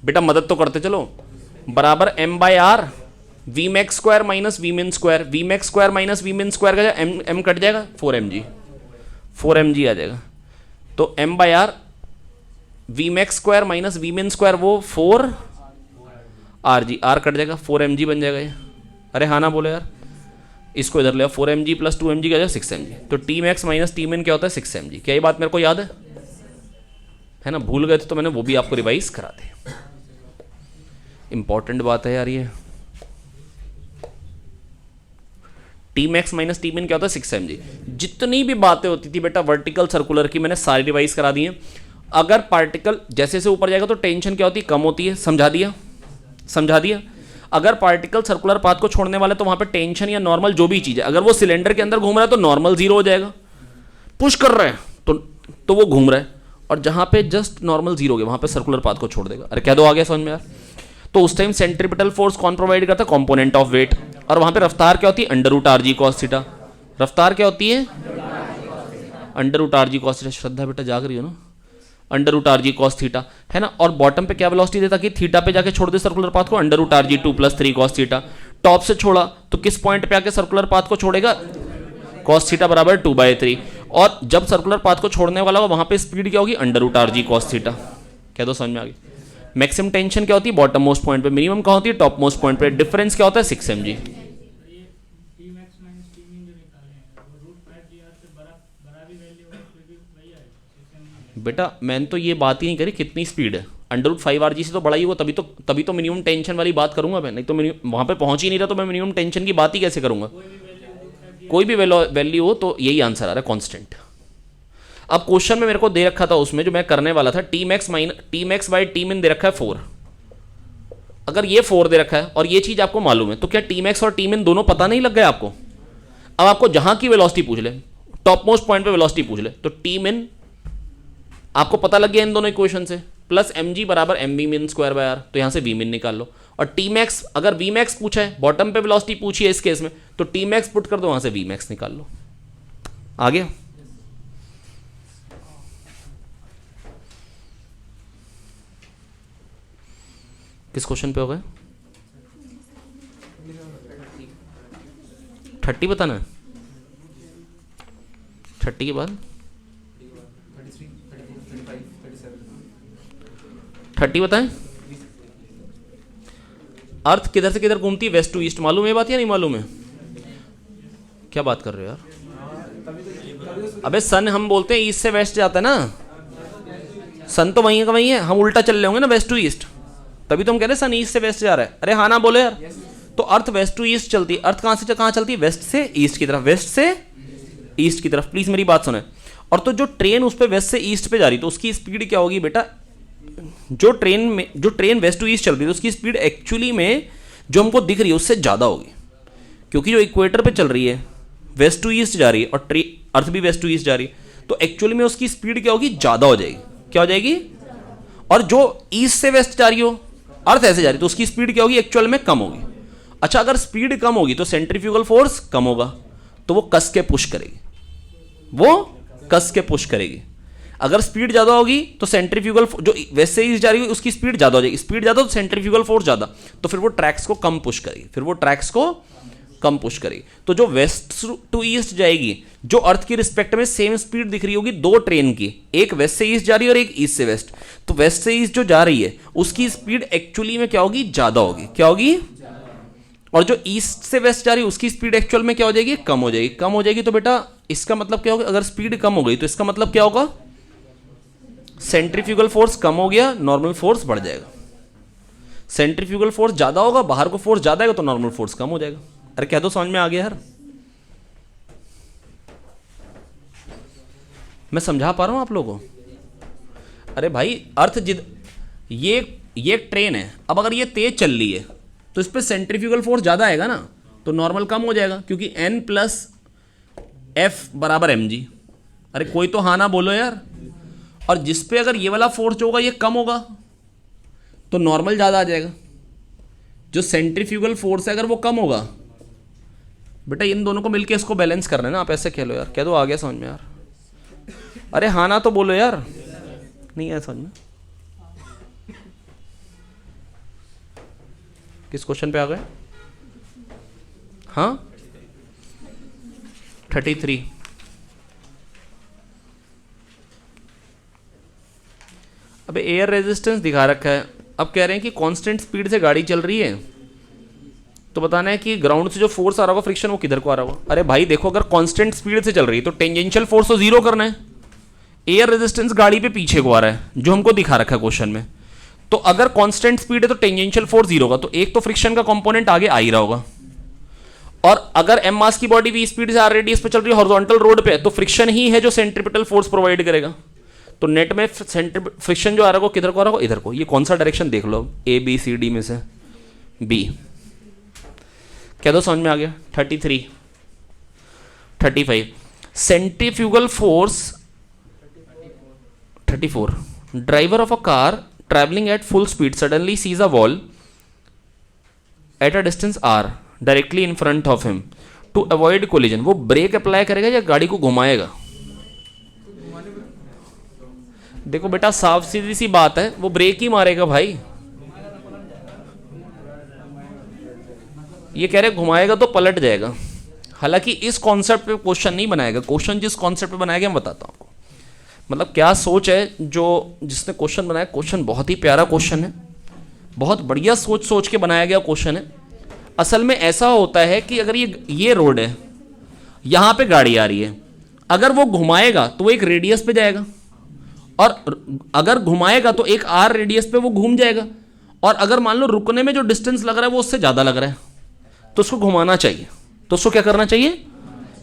बेटा मदद तो करते चलो, बराबर m by R V max square minus V min square, V max square minus V min square का एम एम कट जाएगा, 4mg, 4mg आ जाएगा। तो m by R, V max square minus V min square वो 4rg, आर कट जाएगा, 4mg बन जाएगा ये। अरे हाँ ना बोले यार, इसको इधर ले, 4mg प्लस 2mg का जाएगा 6mg। तो टी मैक्स माइनस टी मिन क्या होता है 6mg। क्या ये बात मेरे को याद है ना? भूल गए थे तो मैंने वो भी आपको रिवाइज करा दी। इंपॉर्टेंट बात है यार ये। टी मैक्स माइनस टी मिन क्या होता है 6mg। जितनी भी बातें होती थी बेटा वर्टिकल सर्कुलर की मैंने सारी रिवाइज करा दी हैं। अगर पार्टिकल जैसे से ऊपर जाएगा तो टेंशन क्या होती है, कम होती है, समझा दिया, समझा दिया। अगर पार्टिकल सर्कुलर पाथ को छोड़ने वाले तो वहां पे टेंशन या नॉर्मल जो भी चीज है, अगर वो सिलेंडर के अंदर घूम रहा है तो नॉर्मल 0 हो जाएगा। पुश कर रहे हैं तो वो घूम रहा है, और जहां पे जस्ट नॉर्मल 0 हो गया वहां पे सर्कुलर पाथ को छोड़ देगा। अरे कह दो, आ गया समझ में यार? तो उस टाइम सेंट्रीपिटल फोर्स कौन प्रोवाइड करता है? Component of weight. और वहां पे रफ्तार क्या होती है? Under root R G cos theta. रफ्तार क्या होती है? Under root R G cos theta. Shraddha बेटा जाग रही हो ना? Under root R G cos theta है ना। और बॉटम पे क्या वेलोसिटी देता कि थीटा पे जाके छोड़ दे सर्कुलर पाथ को? Under root R G 2 + 3 cos theta. Top से छोड़ा तो किस पॉइंट पे आके सर्कुलर पाथ को छोड़ेगा? कॉस थीटा बराबर 2/3। और जब सर्कुलर पाथ को छोड़ने वाला होगा वहां पे स्पीड क्या होगी? Under root R G cos theta. कह दो समझ में आ गई? मैक्सिमम टेंशन क्या होती है? बॉटम मोस्ट पॉइंट पे। मिनिमम कहाँ होती है? टॉप मोस्ट पॉइंट पे। डिफरेंस क्या होता है? 6mg। बेटा मैंने तो ये बात ही नहीं करी कितनी स्पीड है। अंडर रूट 5rg से तो बड़ा ही होगा, तभी तो मिनिमम टेंशन वाली बात करूंगा मैं। नहीं तो वहां पे पहुंच ही नहीं रहा तो मैं मिनिमम टेंशन की बात ही कैसे करूंगा? कोई भी वैल्यू हो तो यही आंसर आ रहा है, कांस्टेंट। अब क्वेश्चन में मेरे को दे रखा था, उसमें जो मैं करने वाला था, टी मैक्स बाई टी मिन दे रखा है 4। अगर ये 4 दे रखा है और ये चीज आपको मालूम है तो क्या टी मैक्स और टी मिन दोनों पता नहीं लग गए आपको? अब आपको जहां की वेलोसिटी पूछ ले, टॉप मोस्ट पॉइंट पे वेलोसिटी पूछ ले, तो टी मिन आपको पता लग गया इन दोनों इक्वेशन से। प्लस mg बराबर mv मिन स्क्वायर बाय आर, तो यहां से v मिन निकाल लो। और टी मैक्स, अगर v मैक्स पूछा है, बॉटम पे वेलोसिटी पूछी है इस केस में, तो टी मैक्स पुट कर दो, वहां से v मैक्स निकाल लो। आ गया? किस क्वेश्चन पे हो गए? 30 बताना है। 30 के बाद 30 बताएं। अर्थ किधर से किधर घूमती है? West to east. मालूम है बात या नहीं मालूम है? क्या बात कर रहे हो यार? अबे सन हम बोलते हैं ईस्ट से वेस्ट जाता है ना, सन तो वहीं का वहीं है, हम उल्टा चल रहे होंगे ना वेस्ट टू ईस्ट, तभी तो हम कह रहे हैं सन ईस्ट से वेस्ट जा रहा है। अरे हाँ ना बोले यार? तो अर्थ वेस्ट टू ईस्ट चलती है। अर्थ कहां से कहां चलती है? वेस्ट से ईस्ट की तरफ, वेस्ट से ईस्ट की तरफ। प्लीज मेरी बात सुने। और तो जो ट्रेन उस पर वेस्ट से ईस्ट पे जा रही तो उसकी स्पीड क्या होगी बेटा? जो ट्रेन वेस्ट टू ईस्ट चल रही है तो उसकी स्पीड एक्चुअली में जो हमको दिख रही है उससे ज्यादा होगी, क्योंकि जो इक्वेटर पे चल रही है वेस्ट टू ईस्ट जा रही है और अर्थ भी वेस्ट टू ईस्ट जा रही है, तो एक्चुअली में उसकी स्पीड क्या होगी? ज्यादा हो जाएगी। क्या हो जाएगी? और जो ईस्ट से वेस्ट जा रही हो, अर्थ ऐसे जा रही, तो उसकी स्पीड क्या होगी? एक्चुअल में कम होगी। अच्छा, अगर स्पीड कम होगी तो सेंट्रीफ्यूगल फोर्स कम होगा, तो वो कस के पुश करेगी, वो कस के पुश करेगी। अगर स्पीड ज्यादा होगी तो सेंट्रीफ्यूगल जो वेस्ट से ईस्ट जा रही है उसकी स्पीड ज्यादा हो जाएगी। स्पीड ज्यादा तो सेंट्रीफ्यूगल फोर्स ज्यादा, तो फिर वो ट्रैक्स को कम पुश करेगी, तो जो वेस्ट टू ईस्ट जाएगी, जो अर्थ की रिस्पेक्ट में सेम स्पीड दिख रही होगी दो ट्रेन की, एक वेस्ट से ईस्ट जा रही है और एक ईस्ट से वेस्ट, तो वेस्ट से ईस्ट जो जा रही है उसकी स्पीड एक्चुअली में क्या होगी? ज्यादा होगी। क्या होगी? और जो ईस्ट से वेस्ट जा रही है उसकी स्पीड एक्चुअल में क्या हो जाएगी? कम हो जाएगी। कम हो जाएगी तो बेटा इसका मतलब क्या होगा? अगर स्पीड कम हो गई तो इसका मतलब क्या होगा? सेंट्रीफ्यूगल फोर्स कम हो गया, नॉर्मल फोर्स बढ़ जाएगा। सेंट्रीफ्यूगल फोर्स ज्यादा होगा, बाहर को फोर्स ज्यादा आएगा तो नॉर्मल फोर्स कम हो जाएगा। अरे कह दो समझ में आ गया यार? मैं समझा पा रहा हूं आप लोगों को? अरे भाई अर्थ ये एक ट्रेन है, अब अगर ये तेज चल रही है तो इस पर सेंट्रीफ्यूगल फोर्स ज्यादा आएगा ना, तो नॉर्मल कम हो जाएगा, क्योंकि n + F = mg। अरे कोई तो हाँ ना बोलो यार। और जिस पे अगर ये वाला फोर्स जो होगा ये कम होगा तो नॉर्मल ज्यादा आ जाएगा। जो सेंट्रीफ्यूगल फोर्स है अगर वो कम होगा, बेटा इन दोनों को मिलके इसको बैलेंस करना है ना। आप ऐसे खेलो यार, कह दो आ गया समझ में यार? अरे हाँ ना तो बोलो यार, नहीं है समझ में? किस क्वेश्चन पे आ गए? हाँ 33। अबे एयर रेजिस्टेंस दिखा रखा है, अब कह रहे हैं कि कांस्टेंट स्पीड से गाड़ी चल रही है, तो बताना है कि ग्राउंड से जो फोर्स आ रहा होगा फ्रिक्शन वो किधर को आ रहा होगा। अरे भाई देखो, अगर कांस्टेंट स्पीड से चल रही है तो टेंजेंशियल फोर्स तो जीरो करना है, एयर रेजिस्टेंस गाड़ी पे पीछे को आ रहा है जो हमको दिखा रखा है क्वेश्चन में। तो अगर कांस्टेंट स्पीड है तो टेंजेंशियल फोर्स जीरो होगा, तो एक तो फ्रिक्शन का कंपोनेंट आगे आ ही रहा होगा। और अगर एम मास की बॉडी वी स्पीड से आर रेडियस पे चल रही है हॉरिजॉन्टल रोड पे, तो फ्रिक्शन ही है जो सेंट्रीपिटल फोर्स प्रोवाइड करेगा। तो नेट में फ्रिक्शन जो आ रहा है किधर को आ रहा है, इधर को। ये कौन सा डायरेक्शन देख लो, ए बी सी डी में से बी। कह दो समझ में आ गया। 33 35 centrifugal force 34 driver of a car travelling at full speed suddenly sees a wall at a distance R directly in front of him to avoid collision. वो ब्रेक अप्लाई करेगा या गाड़ी को घुमाएगा? देखो बेटा साफ सीधी सी बात है, वो ब्रेक ही मारेगा भाई। ये कह रहे घुमाएगा तो पलट जाएगा। हालांकि इस कॉन्सेप्ट पे क्वेश्चन नहीं बनाएगा, क्वेश्चन जिस कॉन्सेप्ट पे बनाएगा मैं बताता हूँ आपको। मतलब क्या सोच है जो जिसने क्वेश्चन बनाया। क्वेश्चन बहुत ही प्यारा क्वेश्चन है, बहुत बढ़िया सोच सोच के बनाया गया क्वेश्चन है। असल में ऐसा होता है कि अगर ये रोड है, यहाँ पे गाड़ी आ रही है, अगर वो घुमाएगा तो वो एक रेडियस पे जाएगा, और अगर घुमाएगा तो एक आर रेडियस पे वो घूम जाएगा। और अगर मान लो रुकने में जो डिस्टेंस लग रहा है वो उससे ज़्यादा लग रहा है, तो उसको घुमाना चाहिए। तो उसको क्या करना चाहिए,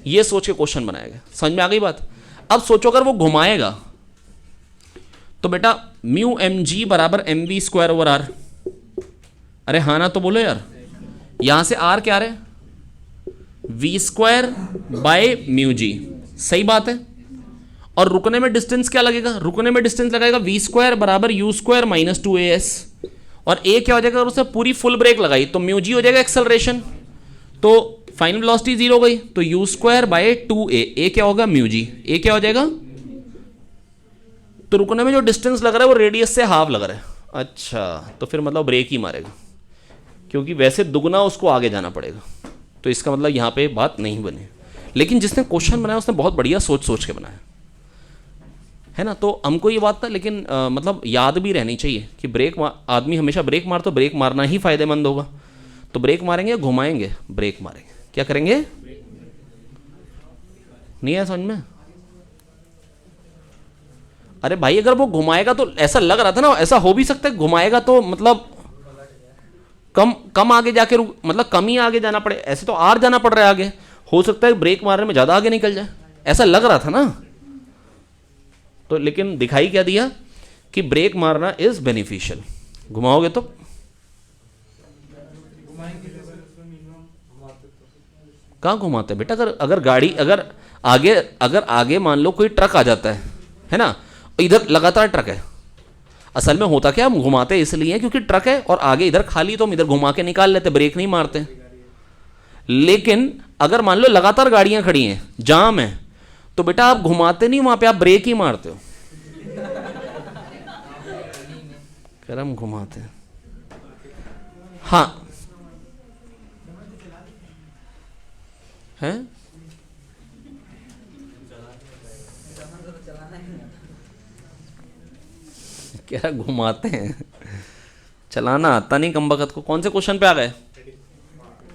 ये सोच के क्वेश्चन बनाया गया। समझ में आ गई बात? अब सोचो अगर वो घुमाएगा तो बेटा म्यू एम जी बराबर M V square over R. अरे हाँ ना तो बोलो यार, यहां से आर क्या रहे, we square by mu G. सही बात है। और रुकने में डिस्टेंस क्या लगेगा, रुकने में डिस्टेंस लगाएगा वी स्क्वायर बराबर यू स्क्वायर माइनस 2as। और ए क्या हो जाएगा, अगर उसने पूरी फुल ब्रेक लगाई तो म्यू जी हो जाएगा एक्सेलरेशन, तो फाइनल वेलोसिटी जीरो हो गई, तो यू स्क्वायर बाय 2a। ए क्या होगा, म्यू जी। ए क्या हो जाएगा, तो रुकने में जो डिस्टेंस लग रहा है वो रेडियस से हाफ लग रहा है। अच्छा, तो फिर मतलब ब्रेक ही मारेगा, क्योंकि वैसे दुगना उसको आगे जाना पड़ेगा। तो इसका मतलब यहाँ पे बात नहीं बनी। लेकिन जिसने क्वेश्चन बनाया उसने बहुत बढ़िया सोच सोच के बनाया है ना। तो हमको ये बात था, लेकिन मतलब याद भी रहनी चाहिए कि आदमी हमेशा ब्रेक मार, तो ब्रेक मारना ही फायदेमंद होगा। तो ब्रेक मारेंगे, घुमाएंगे, ब्रेक मारेंगे, क्या करेंगे? नहीं है समझ में? अरे भाई अगर वो घुमाएगा तो ऐसा लग रहा था ना, ऐसा हो भी सकता है घुमाएगा तो मतलब कम आगे जाके मतलब कम ही आगे जाना पड़े। ऐसे तो आर जाना पड़ रहा है आगे, हो सकता है ब्रेक मारने में ज्यादा आगे निकल जाए, ऐसा लग रहा था ना। तो लेकिन दिखाई क्या दिया कि ब्रेक मारना इज बेनिफिशियल। घुमाओगे तो कहाँ घुमाते बेटा? अगर गाड़ी अगर आगे मान लो कोई ट्रक आ जाता है ना, इधर लगातार ट्रक है। असल में होता क्या, हम घुमाते इसलिए क्योंकि ट्रक है और आगे इधर खाली, तो हम इधर घुमा के निकाल लेते, ब्रेक नहीं मारते। लेकिन अगर मान लो लगातार गाड़ियां खड़ी हैं, जाम है, तो बेटा आप घुमाते नहीं वहां पे, आप ब्रेक ही मारते हो। फिर हम घुमाते हैं। हाँ है, क्या घुमाते हैं, चलाना आता नहीं कम बखत को। कौन से क्वेश्चन पे आ गए?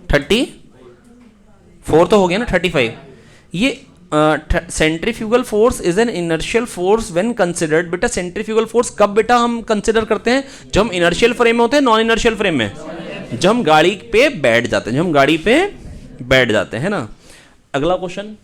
34 तो हो गया ना, 35। ये centrifugal force is an inertial force when considered. बेटा सेंट्रीफ्यूगल फोर्स कब बेटा हम कंसिडर करते हैं? जब हम इनर्शियल फ्रेम में होते हैं, नॉन इनर्शियल फ्रेम में, जब हम गाड़ी पे बैठ जाते हैं, जब हम गाड़ी पे बैठ जाते हैं ना। अगला क्वेश्चन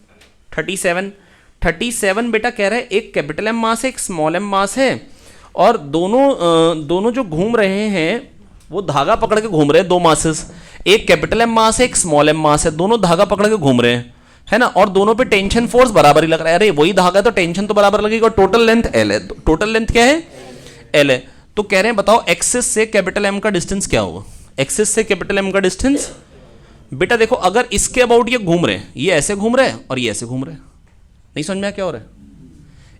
37 बेटा कह रहा है एक कैपिटल एम मास है, एक स्मॉल एम मास है, और दोनों जो घूम रहे हैं वो धागा पकड़ के घूम रहे हैं, दो मासेस। एक कैपिटल एम मास है, एक स्मॉल एम मास है, दोनों धागा पकड़ के घूम रहे हैं, है ना। और दोनों पे टेंशन फोर्स बराबर ही लग रहा है। अरे वही धागा है तो टेंशन तो बराबर लगेगी। और टोटल लेंथ एल है, टोटल लेंथ क्या है? एल है। तो कह रहे हैं बताओ एक्सिस से कैपिटल एम का डिस्टेंस क्या होगा? एक्सिस से कैपिटल एम का डिस्टेंस बेटा देखो, अगर इसके अबाउट ये घूम रहे हैं, ये ऐसे घूम रहे हैं और ये ऐसे घूम रहे हैं, नहीं समझ में क्या हो रहा है?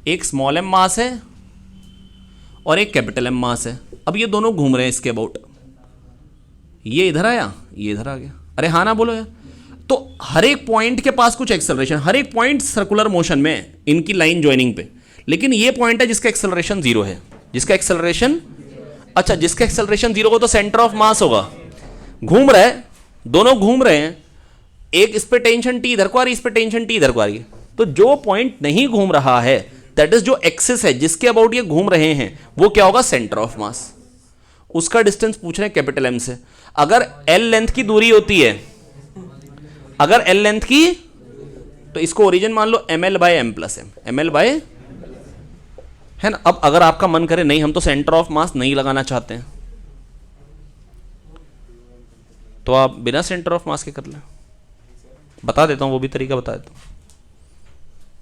एक स्मॉल एम मास है और एक कैपिटल एम मास है। अब ये दोनों घूम रहे हैं इसके अबाउट, ये इधर आया, ये इधर आ गया। अरे हाँ ना बोलो यार। तो हर एक पॉइंट के पास कुछ एक्सेलरेशन, हर एक पॉइंट सर्कुलर मोशन में है इनकी लाइन ज्वाइनिंग पे, लेकिन ये पॉइंट है जिसका एक्सेलरेशन जीरो है, जिसका एक्सेलरेशन, अच्छा जिसका एक्सेलरेशन जीरो हो तो सेंटर ऑफ मास होगा, घूम रहा है, दोनों घूम रहे हैं, एक इस पे टेंशन टी इधर को आ रही, इस पे टेंशन टी इधर को आ रही है, तो जो पॉइंट नहीं घूम रहा है दैट इज जो एक्सिस है जिसके अबाउट ये घूम रहे हैं वो क्या होगा, सेंटर ऑफ मास। उसका डिस्टेंस पूछ रहे हैं कैपिटल एम से। अगर एल लेंथ की दूरी होती है, अगर एल लेंथ की, तो इसको ओरिजिन मान लो M L by M plus M, M L by, है ना। अब अगर आपका मन करे नहीं हम तो सेंटर ऑफ मास नहीं लगाना चाहते हैं, तो आप बिना सेंटर ऑफ मास के कर लें। बता देता हूं, वो भी तरीका बता देता हूं,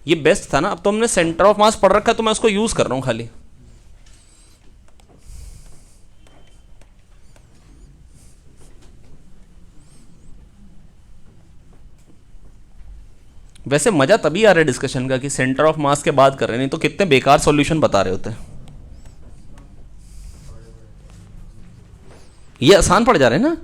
ये बेस्ट था ना। अब तो हमने सेंटर ऑफ मास पढ़ रखा है तो मैं उसको यूज कर रहा हूं खाली। वैसे मजा तभी आ रहा है डिस्कशन का कि सेंटर ऑफ मास के बाद कर रहे हैं, नहीं तो कितने बेकार सॉल्यूशन बता रहे होते हैं। ये आसान पड़ जा रहे हैं ना।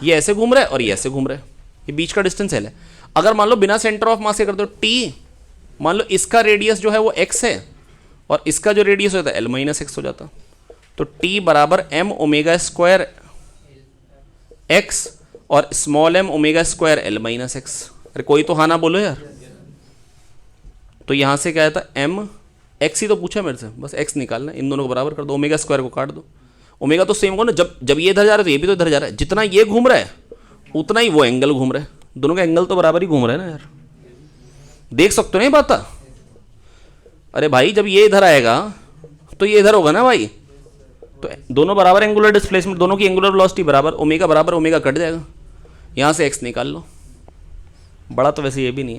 ये ऐसे घूम रहा है और ये ऐसे घूम रहा है, ये बीच का डिस्टेंस एल है। अगर मान लो बिना सेंटर ऑफ मास के कर दो टी, मान लो इसका रेडियस जो है वो एक्स है और इसका जो रेडियस होता है एल माइनस एक्स हो जाता, तो टी बराबर एम ओमेगा स्क्वायर एक्स और small M omega square L minus X. अरे कोई तो हाँ ना बोलो यार। तो यहां से क्या आया था, एम एक्स ही तो पूछा मेरे से, बस एक्स निकालना, इन दोनों को बराबर कर दो, ओमेगा स्क्वायर को काट दो, ओमेगा तो सेम होगा ना। जब ये इधर जा रहा है तो ये भी तो इधर जा रहा है, जितना ये घूम रहा है उतना ही वो एंगल घूम रहा है, दोनों का एंगल तो बराबर ही घूम रहा है ना यार। देख सकते हो ना ये बात। अरे भाई जब ये इधर आएगा तो ये इधर होगा ना भाई, तो दोनों बराबर एंगुलर डिस्प्लेसमेंट, दोनों की एंगुलर वेलोसिटी बराबर, ओमेगा बराबर ओमेगा कट जाएगा, यहां से एक्स निकाल लो। बड़ा तो वैसे ये भी नहीं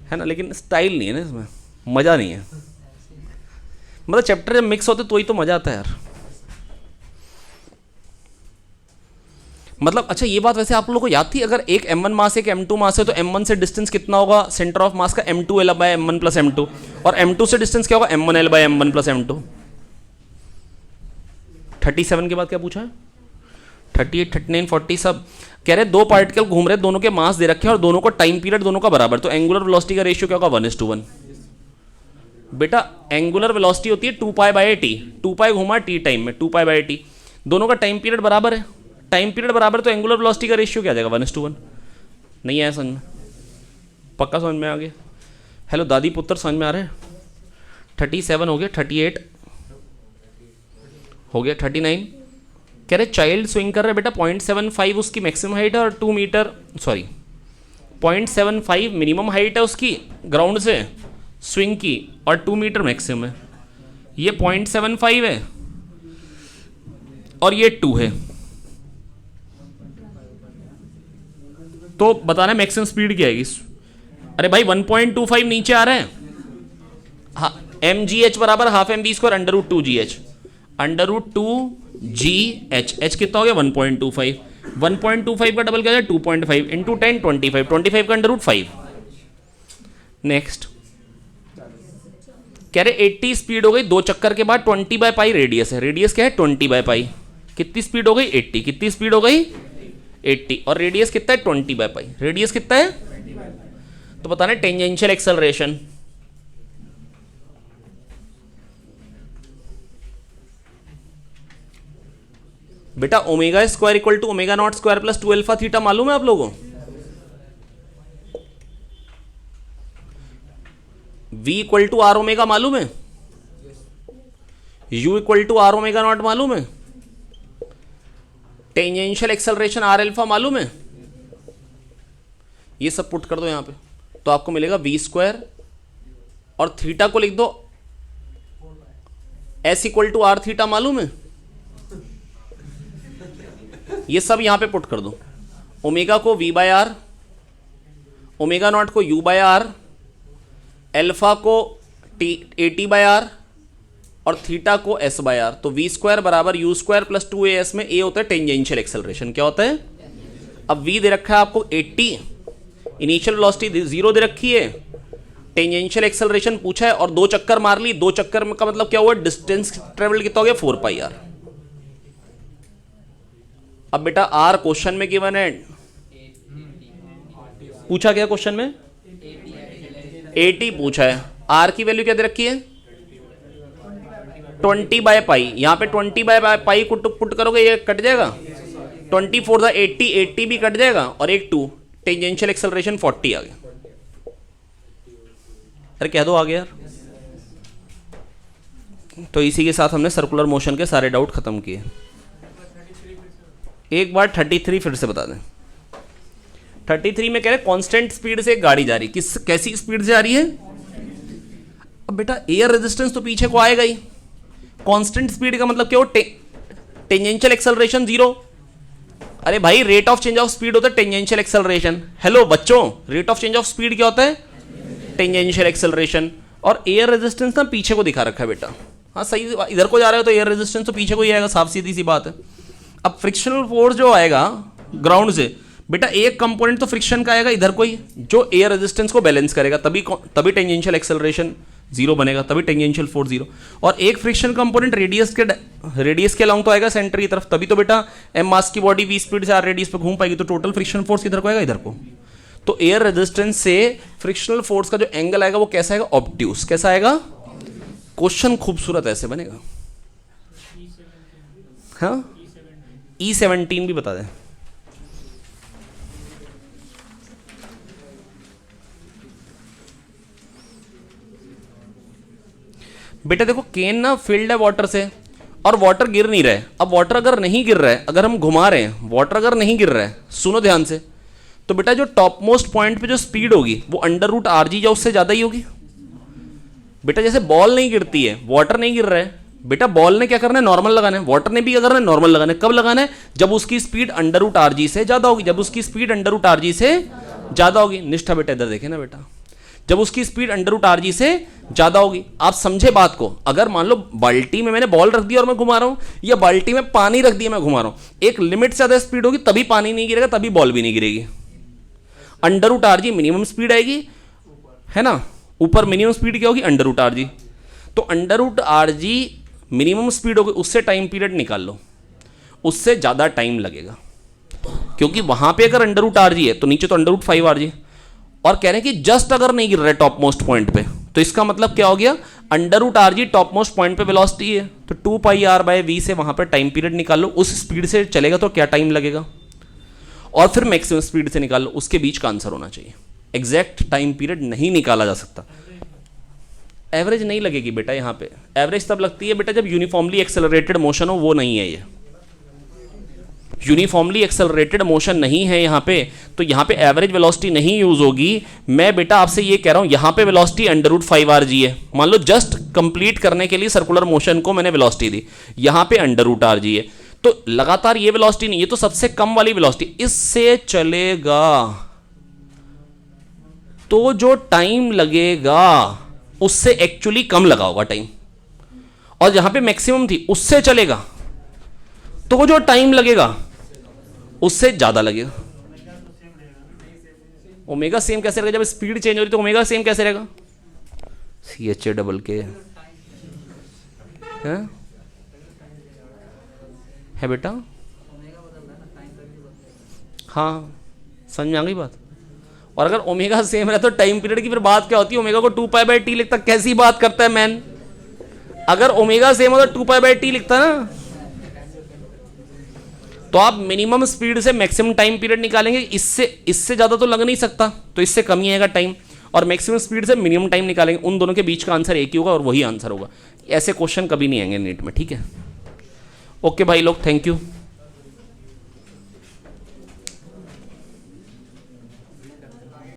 है ना, लेकिन स्टाइल नहीं है ना इसमें, मजा नहीं है। मतलब चैप्टर जब मिक्स होते तो ही तो मजा आता है यार। मतलब अच्छा ये बात वैसे आप लोगों को याद थी, अगर एक m1 मास एक m2 मास है तो m1 से डिस्टेंस कितना होगा सेंटर ऑफ मास का, m2l bye m1 plus m2, और m2 से डिस्टेंस क्या होगा m1l bye m1 plus m2। 37 के बाद क्या पूछा है, 38, 39, 40 सब कह रहे दो पार्टिकल घूम रहे, दोनों के मास दे रखे हैं और दोनों को टाइम पीरियड दोनों का बराबर, तो एंगुलर वेलोसिटी का रेशियो क्या होगा 1:1। बेटा एंगुलर वेलोसिटी होती है 2 पाई बाय टी, 2 पाई घुमा टी टाइम में, 2 पाई बाय टी, दोनों का टाइम पीरियड बराबर है, टाइम पीरियड बराबर तो एंगुलर वेलोसिटी का रेशियो क्या आ जाएगा 1:1। नहीं आया समझ में, पक्का समझ में आ गया। हेलो दादी पुत्र समझ में आ रहे हैं। 37 हो गया, 38 हो गया, 39 कह रहे चाइल्ड स्विंग कर रहे बेटा 0.75 उसकी मैक्सिमम हाइट है और 2 मीटर, सॉरी 0.75 मिनिमम हाइट है उसकी ग्राउंड से स्विंग की और 2 मीटर मैक्सिमम है। ये 0.75 है और ये 2 है, तो बताना मैक्सिमम स्पीड क्या आएगी। अरे भाई 1.25 नीचे आ रहा है, हाँ एम जी एच बराबर half M B square under root 2 G H, under root 2 G H, H कितना हो गया 1.25, 1.25 का डबल क्या है 2.5 इंटू 10 25, 25 का अंडर रूट 5। नेक्स्ट कह रहे 80 स्पीड हो गई, 2 चक्कर के बाद 20 बाय पाई रेडियस है, रेडियस क्या है 20 बाय पाई, कितनी स्पीड हो गई 80, कितनी स्पीड हो गई 80 और रेडियस कितना है 20 बाय पाई, रेडियस कितना है, तो बताना टेंजेंशियल एक्सेलरेशन। बेटा omega square equal to omega naught square plus 2 alpha theta मालूम है आप लोगों को। v equal to R omega मालूम है, u equal to R omega naught मालूम है, टेंजेंशियल एक्सेलरेशन आर अल्फा मालूम है। ये सब पुट कर दो यहां पे तो आपको मिलेगा v स्क्वायर और थीटा को लिख दो s equal to R theta मालूम है। ये सब यहां पे पुट कर दो, ओमेगा को v by R, omega naught को u बाय आर, अल्फा को ए टी बाय आर और थीटा को एस बाय आर। तो वी स्क्वायर बराबर यू स्क्वायर प्लस 2as में ए होता है टेंजेंशियल एक्सेलरेशन। क्या होता है, अब v दे रखा है आपको 80, इनिशियल वेलोसिटी 0 दे रखी है, टेंजेंशियल एक्सेलरेशन पूछा है और 2 चक्कर मार ली, 2 चक्कर का मतलब क्या हुआ, डिस्टेंस ट्रेवल कितना हो गया 4 पाई आर। अब बेटा आर क्वेश्चन में गिवन है, पूछा क्या क्वेश्चन में, 80 पूछा है। आर की वैल्यू क्या दे रखी है 20 बाय पाई, यहां पे 20 बाय पाई को पुट करोगे ये कट जाएगा, 20 4 80, 80 भी कट जाएगा और एक 2, टेंजेंशियल एक्सेलरेशन 40 आ गया। अरे कह दो आ गया यार। तो इसी के साथ हमने सर्कुलर मोशन के सारे डाउट खत्म किए। एक बार 33 फिर से बता दें। 33 में कह रहे कांस्टेंट स्पीड से एक गाड़ी जा रही, कैसी स्पीड से जा रही है। अब बेटा एयर रेजिस्टेंस तो पीछे को आएगा ही, कांस्टेंट स्पीड का मतलब क्या हो, टेंजेंशियल एक्सेलरेशन 0। अरे भाई rate of change of speed होता है टेंजेंशियल एक्सेलरेशन। हेलो बच्चों, rate of change of speed क्या होता है, टेंजेंशियल एक्सेलरेशन। और एयर रेजिस्टेंस ना पीछे को दिखा रखा है बेटा। हाँ सही, इधर को जा रहे हो तो एयर रेजिस्टेंस तो पीछे को ही आएगा, साफ सीधी सी बात है। अब फ्रिक्शनल फोर्स जो आएगा ग्राउंड से, बेटा एक कंपोनेंट तो फ्रिक्शन का आएगा इधर को ही, जो एयर रेजिस्टेंस को बैलेंस करेगा, तभी टेंजेंशियल एक्सेलरेशन 0 बनेगा, तभी टेंजेंशियल फोर्स 0। और एक फ्रिक्शन कंपोनेंट रेडियस के अलोंग तो आएगा सेंटर की तरफ, तभी तो बेटा एम मास की बॉडी v स्पीड से r रेडियस पे घूम पाएगी, तो टोटल फ्रिक्शन फोर्स किधर को आएगा, इधर को। तो एयर रेजिस्टेंस से फ्रिक्शनल फोर्स का जो एंगल आएगा वो कैसा आएगा, ऑब्ट्यूस। कैसा आएगा, क्वेश्चन खूबसूरत ऐसे बनेगा। हाँ E17 भी बता दें। बेटा देखो केन ना फिल्ड है वाटर से और वाटर गिर नहीं रहा है। अब वाटर अगर नहीं गिर रहा है, अगर हम घुमा रहे हैं, वाटर अगर नहीं गिर रहा है, सुनो ध्यान से, तो बेटा जो टॉप मोस्ट पॉइंट पे जो स्पीड होगी वो √RG या उससे ज्यादा ही होगी। बेटा जैसे बॉल नहीं गिरती है, वाटर नहीं गिर रहा है, बेटा बॉल ने क्या करना है, नॉर्मल लगाना है, वाटर ने भी क्या करना है, नॉर्मल लगाना है। कब लगाना है, जब उसकी स्पीड √RG से ज्यादा होगी, जब उसकी स्पीड √RG से ज्यादा होगी। निष्ठा बेटा इधर देखे ना बेटा, जब उसकी स्पीड √RG से ज्यादा होगी। आप समझे बात को, अगर मान लो बाल्टी में मैंने बॉल रख दिया और मैं घुमा रहा हूं, या बाल्टी में पानी रख दिया मैं घुमा रहा हूं, एक लिमिट से ज्यादा स्पीड होगी तभी पानी नहीं गिरेगा, तभी बॉल भी नहीं गिरेगी। √RG मिनिमम स्पीड आएगी, है ना, ऊपर मिनिमम स्पीड क्या होगी, √RG। तो √RG मिनिमम स्पीड होगी, उससे टाइम पीरियड निकाल लो, उससे ज्यादा टाइम लगेगा, क्योंकि वहां पे अगर √RG है तो नीचे तो √5RG। और कह रहे हैं कि जस्ट अगर नहीं गिर रहा है टॉप मोस्ट पॉइंट पे, तो इसका मतलब क्या हो गया, √RG टॉप मोस्ट पॉइंट पे वेलोसिटी है, तो 2πr/v से वहां पर टाइम पीरियड निकाल लो। उस स्पीड से चलेगा तो क्या टाइम लगेगा, और फिर मैक्सिमम स्पीड से निकाल लो, उसके बीच का आंसर होना चाहिए। एग्जैक्ट टाइम पीरियड नहीं निकाला जा सकता। एवरेज नहीं लगेगी बेटा, यहाँ पे एवरेज तब लगती है बेटा जब यूनिफॉर्मली एक्सेलरेटेड मोशन हो, वो नहीं है ये। यूनिफॉर्मली एक्सेलरेटेड मोशन नहीं है यहाँ पे, तो यहाँ पे एवरेज वेलोसिटी नहीं यूज होगी। मैं बेटा आपसे ये कह रहा हूँ, यहाँ पे वेलोसिटी √5RG है। मान लो जस्ट कंप्लीट करने के लिए सर्कुलर मोशन को मैंने वेलोसिटी दी, यहाँ पे √RG है, तो लगातार ये वेलोसिटी नहीं, ये तो सबसे कम वाली वेलोसिटी, इससे चलेगा तो जो टाइम लगेगा उससे एक्चुअली कम लगा होगा टाइम, और जहां पे मैक्सिमम थी उससे चलेगा तो जो टाइम लगेगा उससे ज्यादा लगेगा। ओमेगा सेम कैसे रहेगा, जब स्पीड चेंज हो रही तो ओमेगा सेम कैसे रहेगा, CHA है बेटा। हाँ समझ में आ गई बात। और अगर ओमेगा सेम रहा तो टाइम पीरियड की फिर बात क्या होती है, ओमेगा को 2π/t लिखता, कैसी बात करता है मैन। अगर ओमेगा सेम हो तो 2π/t लिखता ना, तो आप मिनिमम स्पीड से मैक्सिमम टाइम पीरियड निकालेंगे, इससे ज्यादा तो लग नहीं सकता, तो इससे कम ही आएगा टाइम, और मैक्सिमम स्पीड से मिनिमम टाइम निकालेंगे, उन दोनों के बीच का आंसर एक ही होगा और वही आंसर होगा। ऐसे क्वेश्चन कभी नहीं आएंगे नीट में, ठीक है। ओके भाई लोग, थैंक यू।